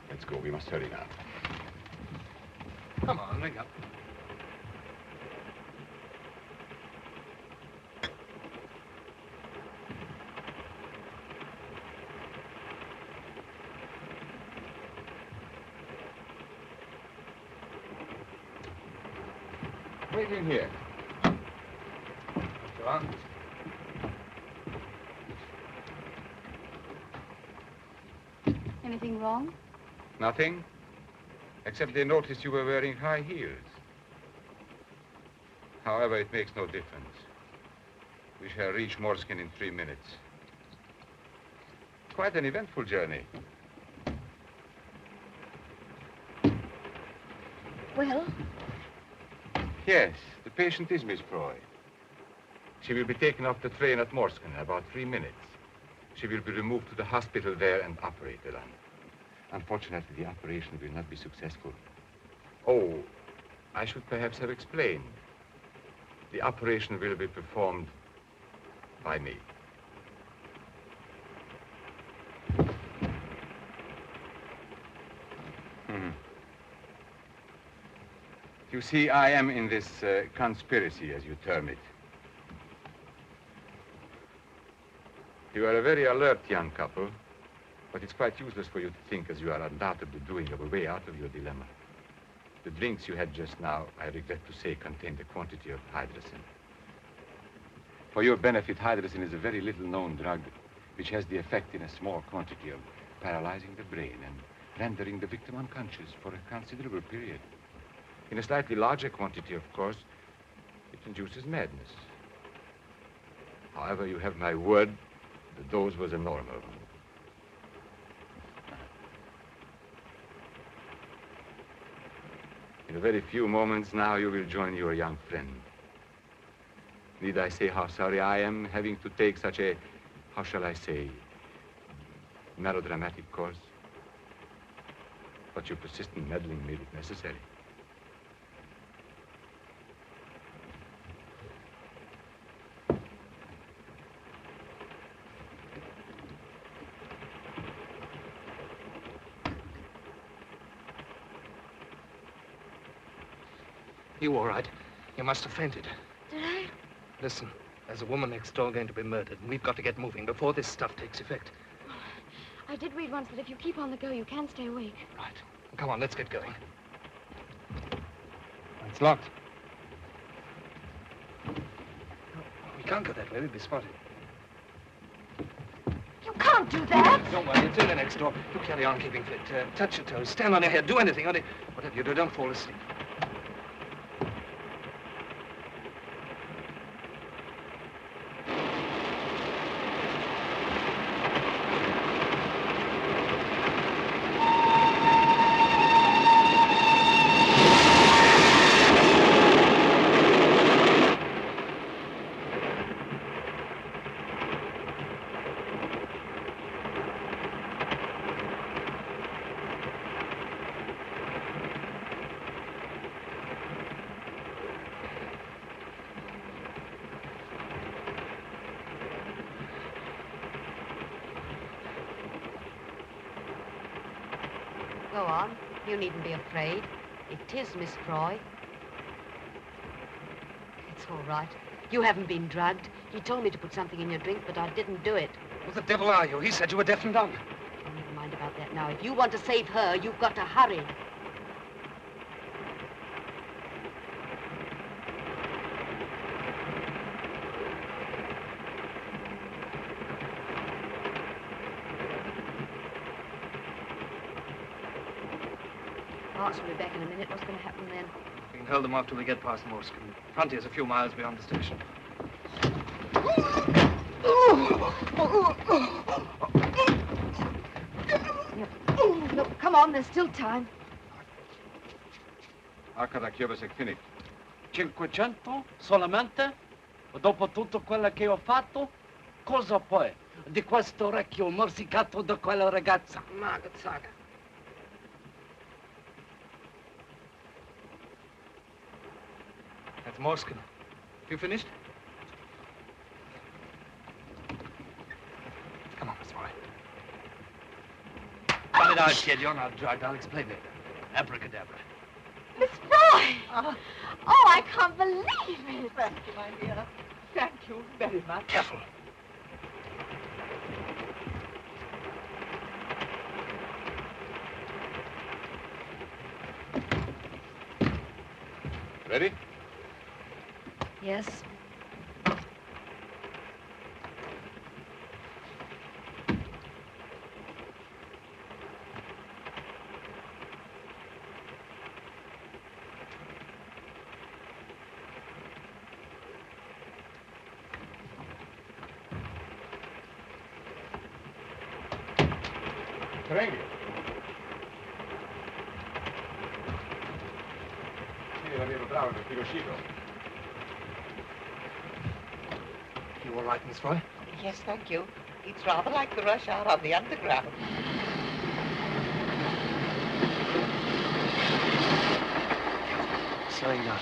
Let's go. We must hurry now.
Come on, ring up.
Wait in here.
Go on.
Anything wrong?
Nothing, except they noticed you were wearing high heels. However, it makes no difference. We shall reach Morskin in 3 minutes. Quite an eventful journey.
Well?
Yes, the patient is Miss Froy. She will be taken off the train at Morskin in about 3 minutes. She will be removed to the hospital there and operated on. Unfortunately, the operation will not be successful. Oh, I should perhaps have explained. The operation will be performed by me. You see, I am in this conspiracy, as you term it. You are a very alert young couple, but it's quite useless for you to think, as you are undoubtedly doing, of a way out of your dilemma. The drinks you had just now, I regret to say, contained a quantity of hydrocin. For your benefit, hydrocin is a very little-known drug which has the effect in a small quantity of paralyzing the brain and rendering the victim unconscious for a considerable period. In a slightly larger quantity, of course, it induces madness. However, you have my word, the dose was a normal one. In a very few moments now, you will join your young friend. Need I say how sorry I am having to take such a, how shall I say, melodramatic course? But your persistent meddling made it necessary.
You all right? You must have fainted.
Did I?
Listen, there's a woman next door going to be murdered, and we've got to get moving before this stuff takes effect.
I did read once that if you keep on the go, you can stay awake.
Right. Come on, let's get going. It's locked. We can't go that way. We'll be spotted.
You can't do that!
Don't worry, it's in the next door. You carry on keeping fit. Touch your toes, stand on your head, do anything. Only whatever you do, don't fall asleep.
Go on. You needn't be afraid. It is Miss Froy. It's all right. You haven't been drugged. He told me to put something in your drink, but I didn't do it.
What the devil are you? He said you were deaf and dumb.
Oh, never mind about that now. If you want to save her, you've got to hurry. Marks will be back in a minute. What's going to happen then?
We can hold them off till we get past Morscombe. Frontier's a few miles beyond the station.
Look, come on, there's still time.
Agatha Christie finito.
500 solamente? Dopo tutto quello che ho fatto? Cosa poi? Di questo orecchio morsicato da quella ragazza?
Margaret Saga. That's Morscombe. You finished? Come on, Miss Froy. Cut it out, kid. You're not drugged. I'll explain later. Abracadabra.
Miss Froy! Oh, I can't believe it.
Thank you, my dear. Thank you very much.
Careful.
Ready?
Yes.
Prego. Sì, l'avevo bravo per uscito.
You all right, Miss Froy?
Yes, thank you. It's rather like the rush hour on the underground.
Slowing down.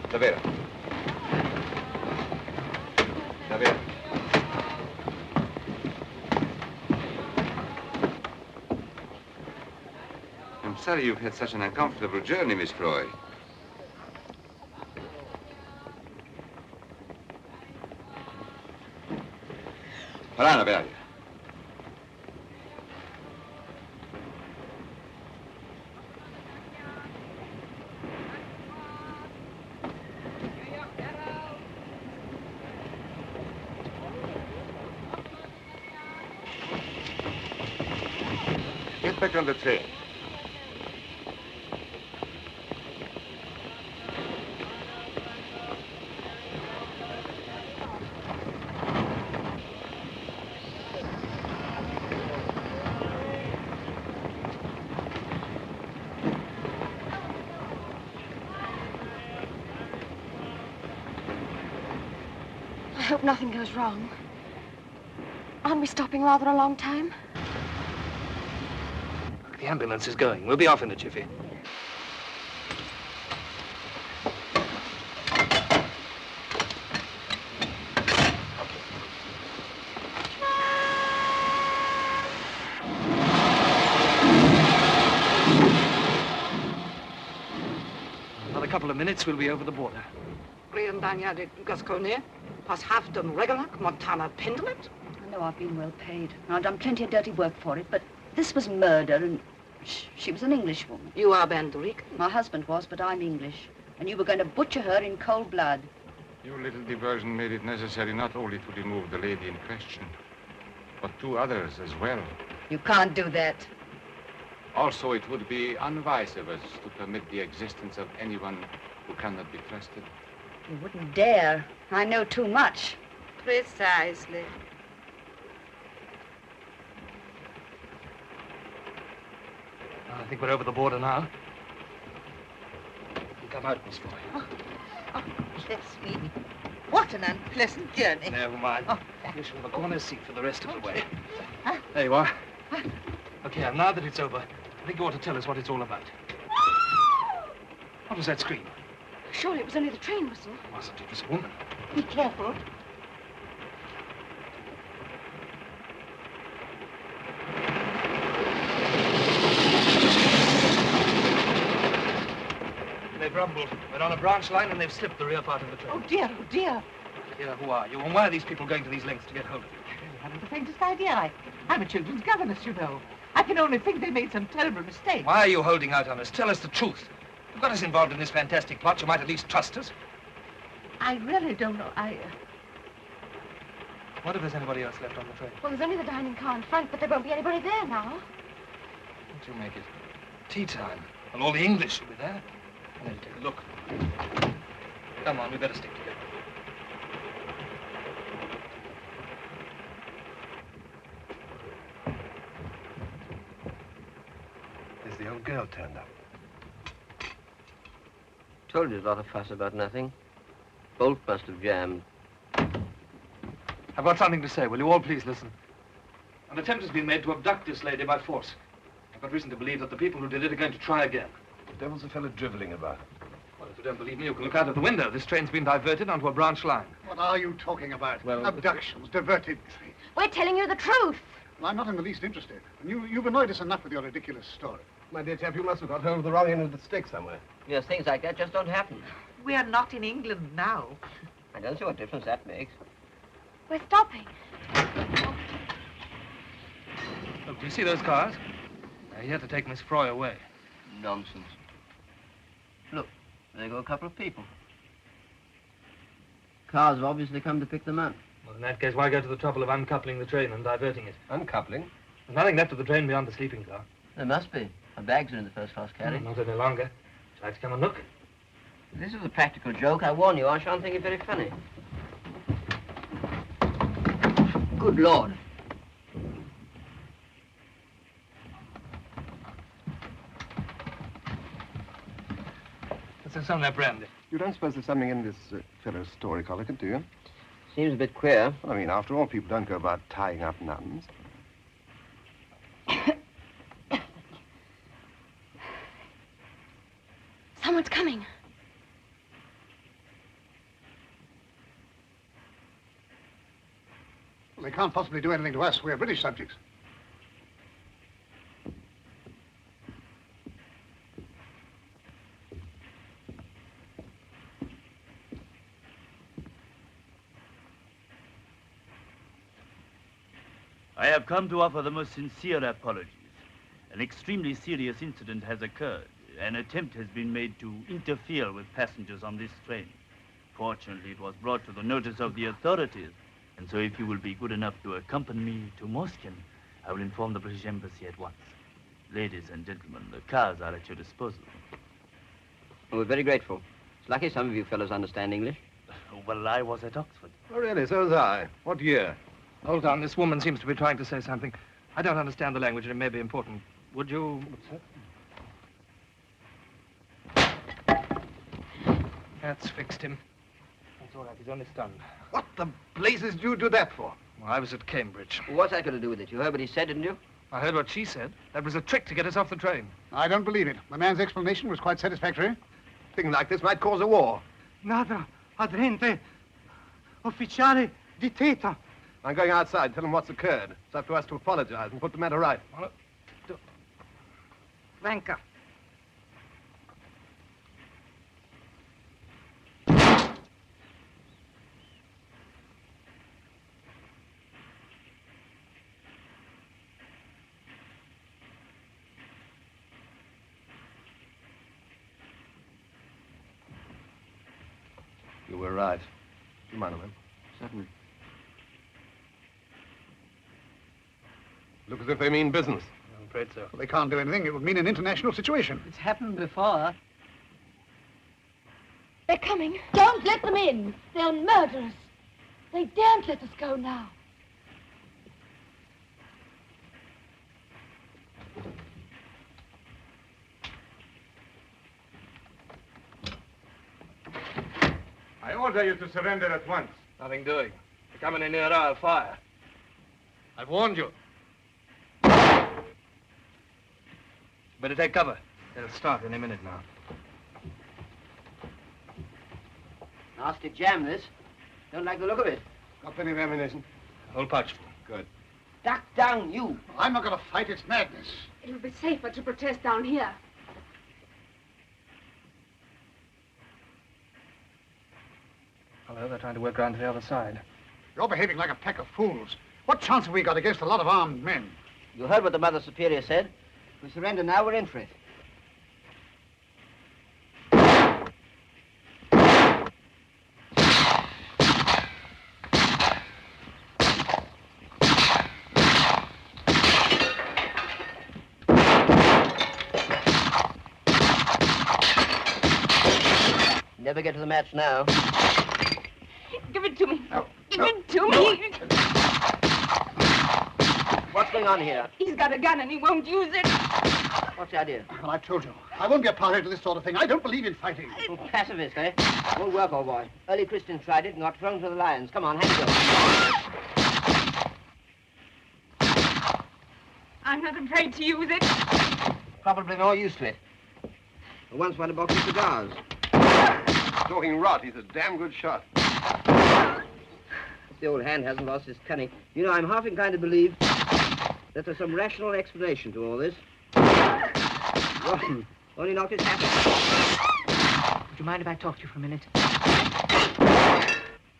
Davvero. Davvero. I'm sorry you've had such an uncomfortable journey, Miss Froy. Parana, Bearia. Get back on the train.
I hope nothing goes wrong. Aren't we stopping rather a long time?
The ambulance is going. We'll be off in a jiffy. Another couple of minutes, we'll be over the border.
Briandania de Gascogne, pas Hafton Regalac, Montana Pendlet. I know I've been well paid. I've done plenty of dirty work for it, but this was murder, and she was an Englishwoman. You are Banderic? My husband was, but I'm English. And you were going to butcher her in cold blood.
Your little diversion made it necessary not only to remove the lady in question, but 2 others as well.
You can't do that.
Also, it would be unwise of us to permit the existence of anyone who cannot be trusted.
You wouldn't dare. I know too much.
Precisely.
I think we're over the border now. Come out, Miss Froy.
Oh, bless me. What an unpleasant journey.
Never mind. You shall have a corner seat for the rest of the way. There you are. Look here, now that it's over, I think you ought to tell us what it's all about. What was that scream?
Surely it was only the train whistle.
It wasn't. It was a woman.
Be careful.
They've rumbled. We're on a branch line and they've slipped the rear part of the train.
Oh, dear, oh, dear.
Here, who are you? And why are these people going to these lengths to get hold of you?
I haven't the faintest idea. I'm a children's governess, you know. I can only think they made some terrible mistake.
Why are you holding out on us? Tell us the truth. You've got us involved in this fantastic plot. You might at least trust us.
I really don't know.
What if there's anybody else left on the train?
Well, there's only the dining car in front, but there won't be anybody there now.
What do you make it? Tea time. And all the English will be there. Let's take a look. Come on, we better stick together.
Is the old girl turned up?
Told you a lot of fuss about nothing. Bolt must have jammed.
I've got something to say. Will you all please listen? An attempt has been made to abduct this lady by force. I've got reason to believe that the people who did it are going to try again.
The devil's a fellow driveling about.
Well, if you don't believe me, you can look out of the window. This train's been diverted onto a branch line.
What are you talking about?
Well,
abductions, diverted trains.
We're telling you the truth.
Well, I'm not in the least interested. And you've annoyed us enough with your ridiculous story.
My dear chap, you must have got hold of the wrong end of the stick somewhere.
Yes, things like that just don't happen.
We are not in England now.
I don't see what difference that makes.
We're stopping.
Look, do you see those cars? They're here to take Miss Froy away.
Nonsense. Look, there go a couple of people. Cars have obviously come to pick them up.
Well, in that case, why go to the trouble of uncoupling the train and diverting it?
Uncoupling?
There's nothing left of the train beyond the sleeping car.
There must be. Our bags are in the first-class carriage.
Not any longer. Would you like to come and look?
If this is a practical joke, I warn you, I shan't think it very funny. Good Lord.
What's on that brandy?
You don't suppose there's something in this fellow's story, Collican, do you?
Seems a bit queer.
Well, I mean, after all, people don't go about tying up nuns.
Someone's coming.
Well, they can't possibly do anything to us. We're British subjects.
I have come to offer the most sincere apologies. An extremely serious incident has occurred. An attempt has been made to interfere with passengers on this train. Fortunately, it was brought to the notice of the authorities, and so if you will be good enough to accompany me to Moscow, I will inform the British Embassy at once. Ladies and gentlemen, the cars are at your disposal.
We're very grateful. It's lucky some of you fellows understand English.
Well, I was at Oxford.
Oh, really? So was I. What year?
Hold on, this woman seems to be trying to say something. I don't understand the language, and it may be important. Would you... That's fixed him. That's all right, he's only stunned.
What the blazes did you do that for?
Well, I was at Cambridge.
What's that got to do with it? You heard what he said, didn't you?
I heard what she said. That was a trick to get us off the train.
I don't believe it. The man's explanation was quite satisfactory.
Thing like this might cause a war.
Nada, adrente, ufficiale di teta.
I'm going outside. Tell them what's occurred. It's up to us to apologize and put the matter right.
Venka.
You were right. Do you mind a minute?
Certainly.
Look as if they mean business.
I'm afraid so.
Well, they can't do anything. It would mean an international situation.
It's happened before.
They're coming. Don't let them in. They'll murder us. They daren't let us go now.
I order you to surrender at once.
Nothing doing. You're coming in near our fire. I've warned you. Better take cover. They'll start any minute now.
Nasty jam, this. Don't like the look of it.
Got plenty of ammunition.
Whole pouch full.
Good.
Duck down, you.
I'm not going to fight. It's madness.
It'll be safer to protest down here.
Hello, they're trying to work around to the other side.
You're behaving like a pack of fools. What chance have we got against a lot of armed men?
You heard what the Mother Superior said. If we surrender now, we're in for it. Never get to the match now.
Give it to me.
No.
Give it to me.
What's going on here?
He's got a gun and he won't use it.
What's the idea?
Well, I've told you. I won't be a party to this sort of thing. I don't believe in fighting.
Pacifist, eh? Won't work, old boy. Early Christians tried it and got thrown to the lions. Come on, hand it over.
I'm not afraid to use it.
Probably more used to it. I once wanted a box of cigars.
Talking rot. He's a damn good shot.
The old hand hasn't lost his cunning. You know, I'm half inclined to believe that there's some rational explanation to all this. Rotten. Only knocked his hat.
Would you mind if I talk to you for a minute?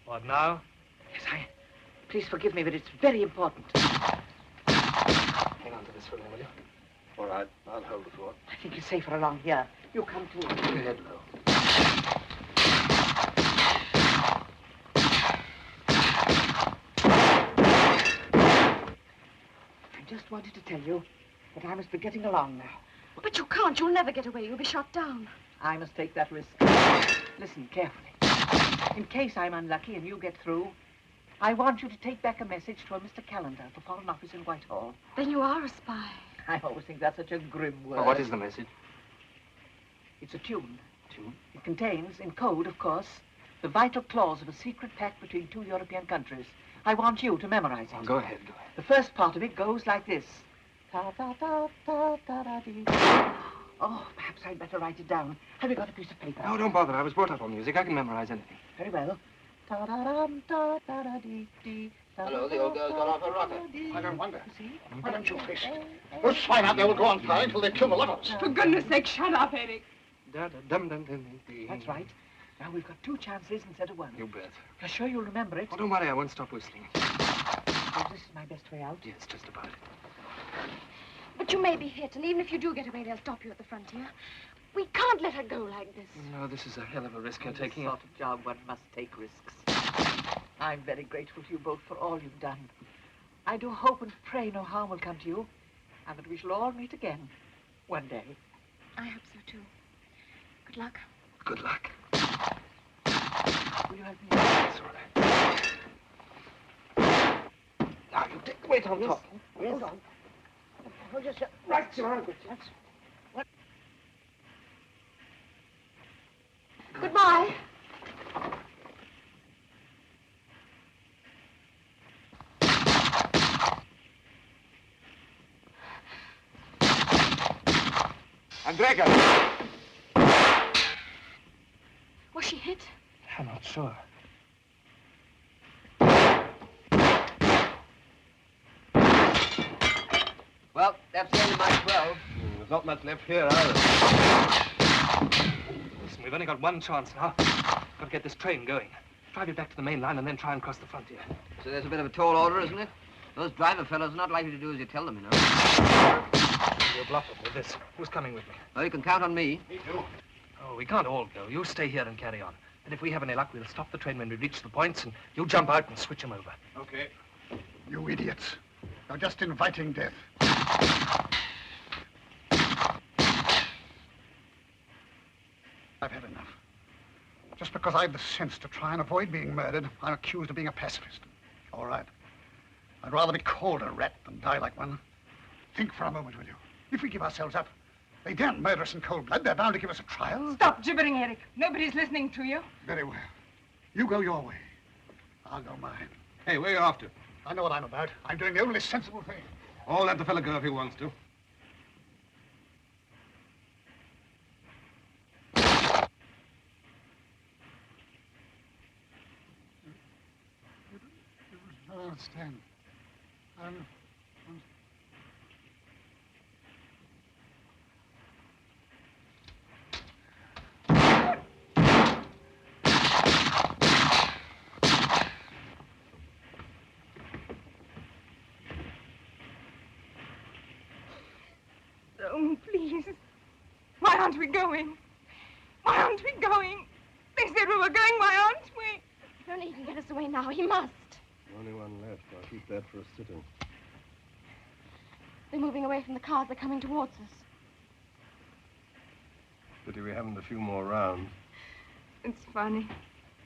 What now?
Yes, Please forgive me, but it's very important.
Hang on to this for a minute, will you? All right, I'll hold the fort.
I think it's safer along here. You come too.
Keep your head low.
I just wanted to tell you that I must be getting along now.
But you can't. You'll never get away. You'll be shot down.
I must take that risk. Listen carefully. In case I'm unlucky and you get through, I want you to take back a message to a Mr. Calendar at the Foreign Office in Whitehall.
Then you are a spy.
I always think that's such a grim word.
Well, what is the message?
It's a tune. Tune? It contains, in code, of course, the vital clause of a secret pact between two European countries. I want you to memorize it.
Oh, go ahead, go ahead.
The first part of it goes like this. Ta-ta-ta-ta-ta-da-dee. Oh, perhaps I'd better write it down. Have you got a piece of paper?
No, don't bother. I was brought up on music. I can memorize anything.
Very well. Ta-da-dum, ta-da-da-dee-dee.
Hello, the old girl's gone off her rocker.
I don't wonder. Why don't you face it? Those swine out there will go on firing until they kill the lot of us.
For goodness sake, shut up, Eric.
That's right. Now we've got two chances instead of one.
You bet.
You're sure you'll remember it?
Oh, don't worry. I won't stop whistling.
Oh, this is my best way out?
Yes, just about it.
But you may be hit, and even if you do get away, they'll stop you at the frontier. We can't let her go like this.
No, this is a hell of a risk you're taking.
This sort of job, one must take risks. I'm very grateful to you both for all you've done. I do hope and pray no harm will come to you, and that we shall all meet again one day.
I hope so, too. Good luck.
Good luck.
Will you help me?
That's all right. Now, you take the weight on top.
Yes.
Hold yourself.
Right, your uncle. That's...
Goodbye.
Andrega!
Was she hit?
I'm not sure.
Well, that's the end of my 12.
There's not much left here, either. Listen, we've only got one chance now. Got to get this train going. Drive it back to the main line and then try and cross the frontier.
So there's a bit of a tall order, isn't it? Those driver fellows are not likely to do as you tell them, you know.
You'll bluff them with this. Who's coming with me?
Well, you can count on me.
Me too.
Oh, we can't all go. You stay here and carry on. And if we have any luck, we'll stop the train when we reach the points, and you jump out and switch them over.
Okay. You idiots. You're just inviting death. I've had enough. Just because I've the sense to try and avoid being murdered, I'm accused of being a pacifist. All right. I'd rather be called a rat than die like one. Think for a moment, will you? If we give ourselves up, they daren't murder us in cold blood. They're bound to give us a trial.
Stop gibbering, Eric. Nobody's listening to you.
Very well. You go your way. I'll go mine.
Hey, where are you off to?
I know what I'm about. I'm doing the only sensible thing.
All let the fella go if he wants to.
I don't understand.
Oh, please. Why aren't we going? Why aren't we going? They said we were going. Why aren't we?
If only he can get us away now. He must.
Only one left. I'll keep that for a sitting.
They're moving away from the cars. They're coming towards us.
Pity we haven't a few more rounds.
It's funny.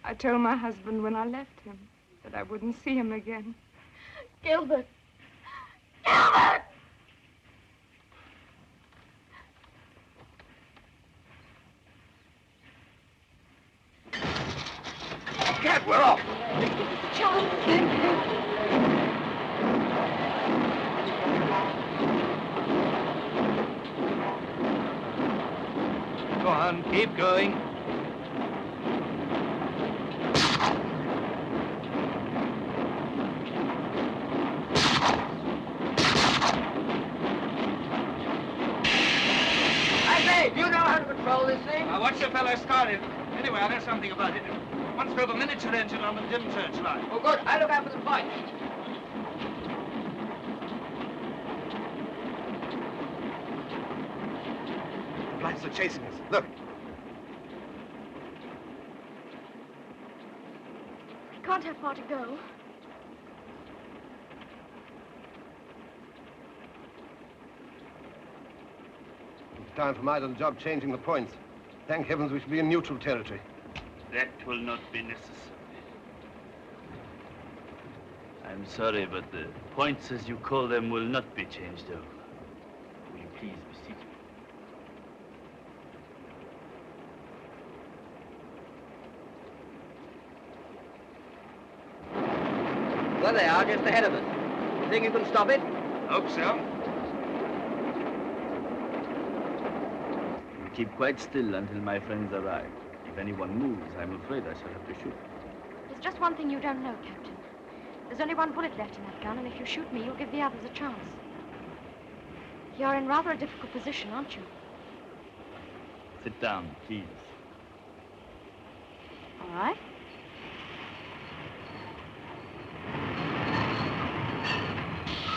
I told my husband when I left him that I wouldn't see him again.
Gilbert! Gilbert!
Cat, we're off!
Charles!
Go on, keep going.
I say, do you know how to control this thing?
Now, what's your fellow started? Anyway, I know something about it. Once drove a miniature engine on the dim searchlight.
Oh, good. I'll look out for the point.
The lights are chasing us. Look.
We can't have far to go.
It's time for my little job changing the points. Thank heavens we shall be in neutral territory.
That will not be necessary. I'm sorry, but the points, as you call them, will not be changed over. Will you please be seated?
Well, they are just ahead of us. You think you can stop it?
Hope so.
You keep quite still until my friends arrive. If anyone moves, I'm afraid I shall have to shoot.
There's just one thing you don't know, Captain. There's only one bullet left in that gun, and if you shoot me, you'll give the others a chance. You're in rather a difficult position, aren't you?
Sit down, please.
All right.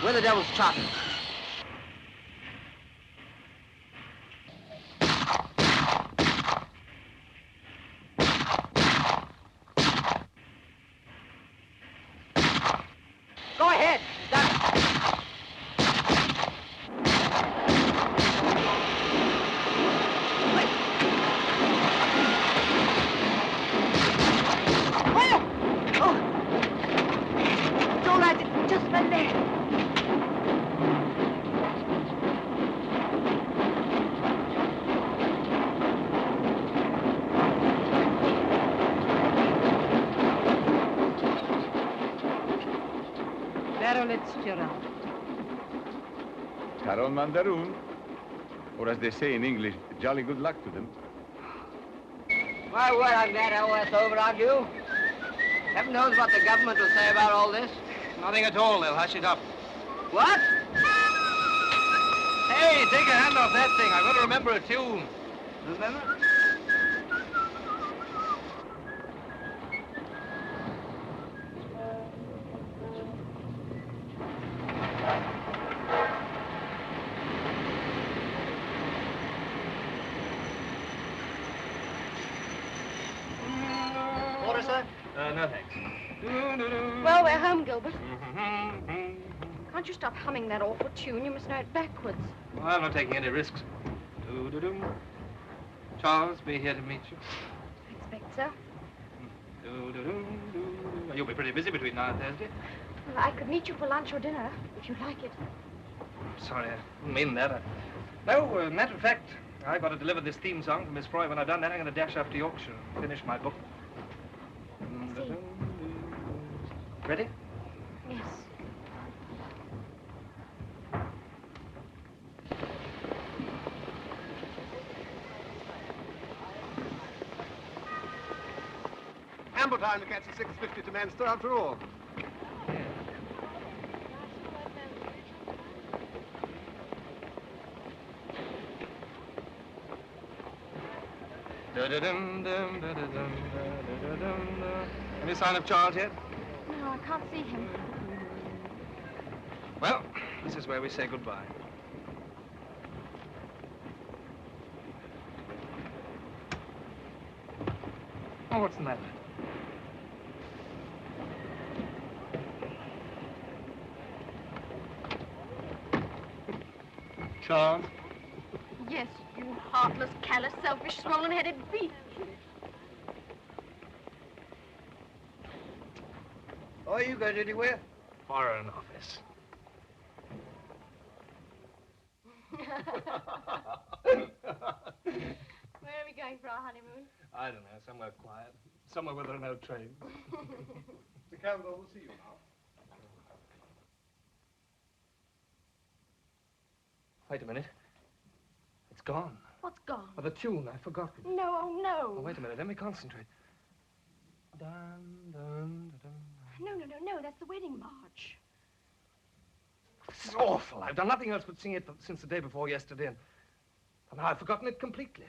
Where the devil's charting? Go ahead. Done it. Don't let it. Just one there.
Carol Mandaroon. Or as they say in English, jolly good luck to them.
My word, I'm glad all that's over, aren't you? Heaven knows what the government will say about all this.
Nothing at all. They'll hush it up.
What?
Hey, take your hand off that thing. I've got to remember a tune.
Remember?
Water, sir? No, thanks.
Well, we're home, Gilbert. Can't you stop humming that awful tune? You must know it backwards.
Well, I'm not taking any risks. Do-do-dum. Charles, be here to meet you.
I expect so.
Do-do-dum-do. You'll be pretty busy between now and Thursday.
Well, I could meet you for lunch or dinner, if you'd like it.
Sorry, I didn't mean that. No, matter of fact, I've got to deliver this theme song to Miss Froy. When I've done that, I'm going to dash up to Yorkshire and finish my book. Ready?
Yes.
Ample time to catch the 6:50 to Manchester after all.
Any sign of Charles yet?
No, I can't see him.
Well, this is where we say goodbye. Oh, what's the matter?
Charles?
Yes, you heartless, callous, selfish, swollen-headed beast.
Oh, you going anywhere? Foreign Office.
Where are we going for our honeymoon?
I don't know, somewhere quiet. Somewhere where there are no trains.
Mr. Campbell, we'll see you now.
Wait a minute. It's gone.
What's gone?
Oh, the tune, I've forgotten.
No, oh, no.
Oh, wait a minute, let me concentrate. Dun, dun, dun, dun.
No, that's the wedding march.
This is awful. I've done nothing else but sing it since the day before yesterday, and now I've forgotten it completely.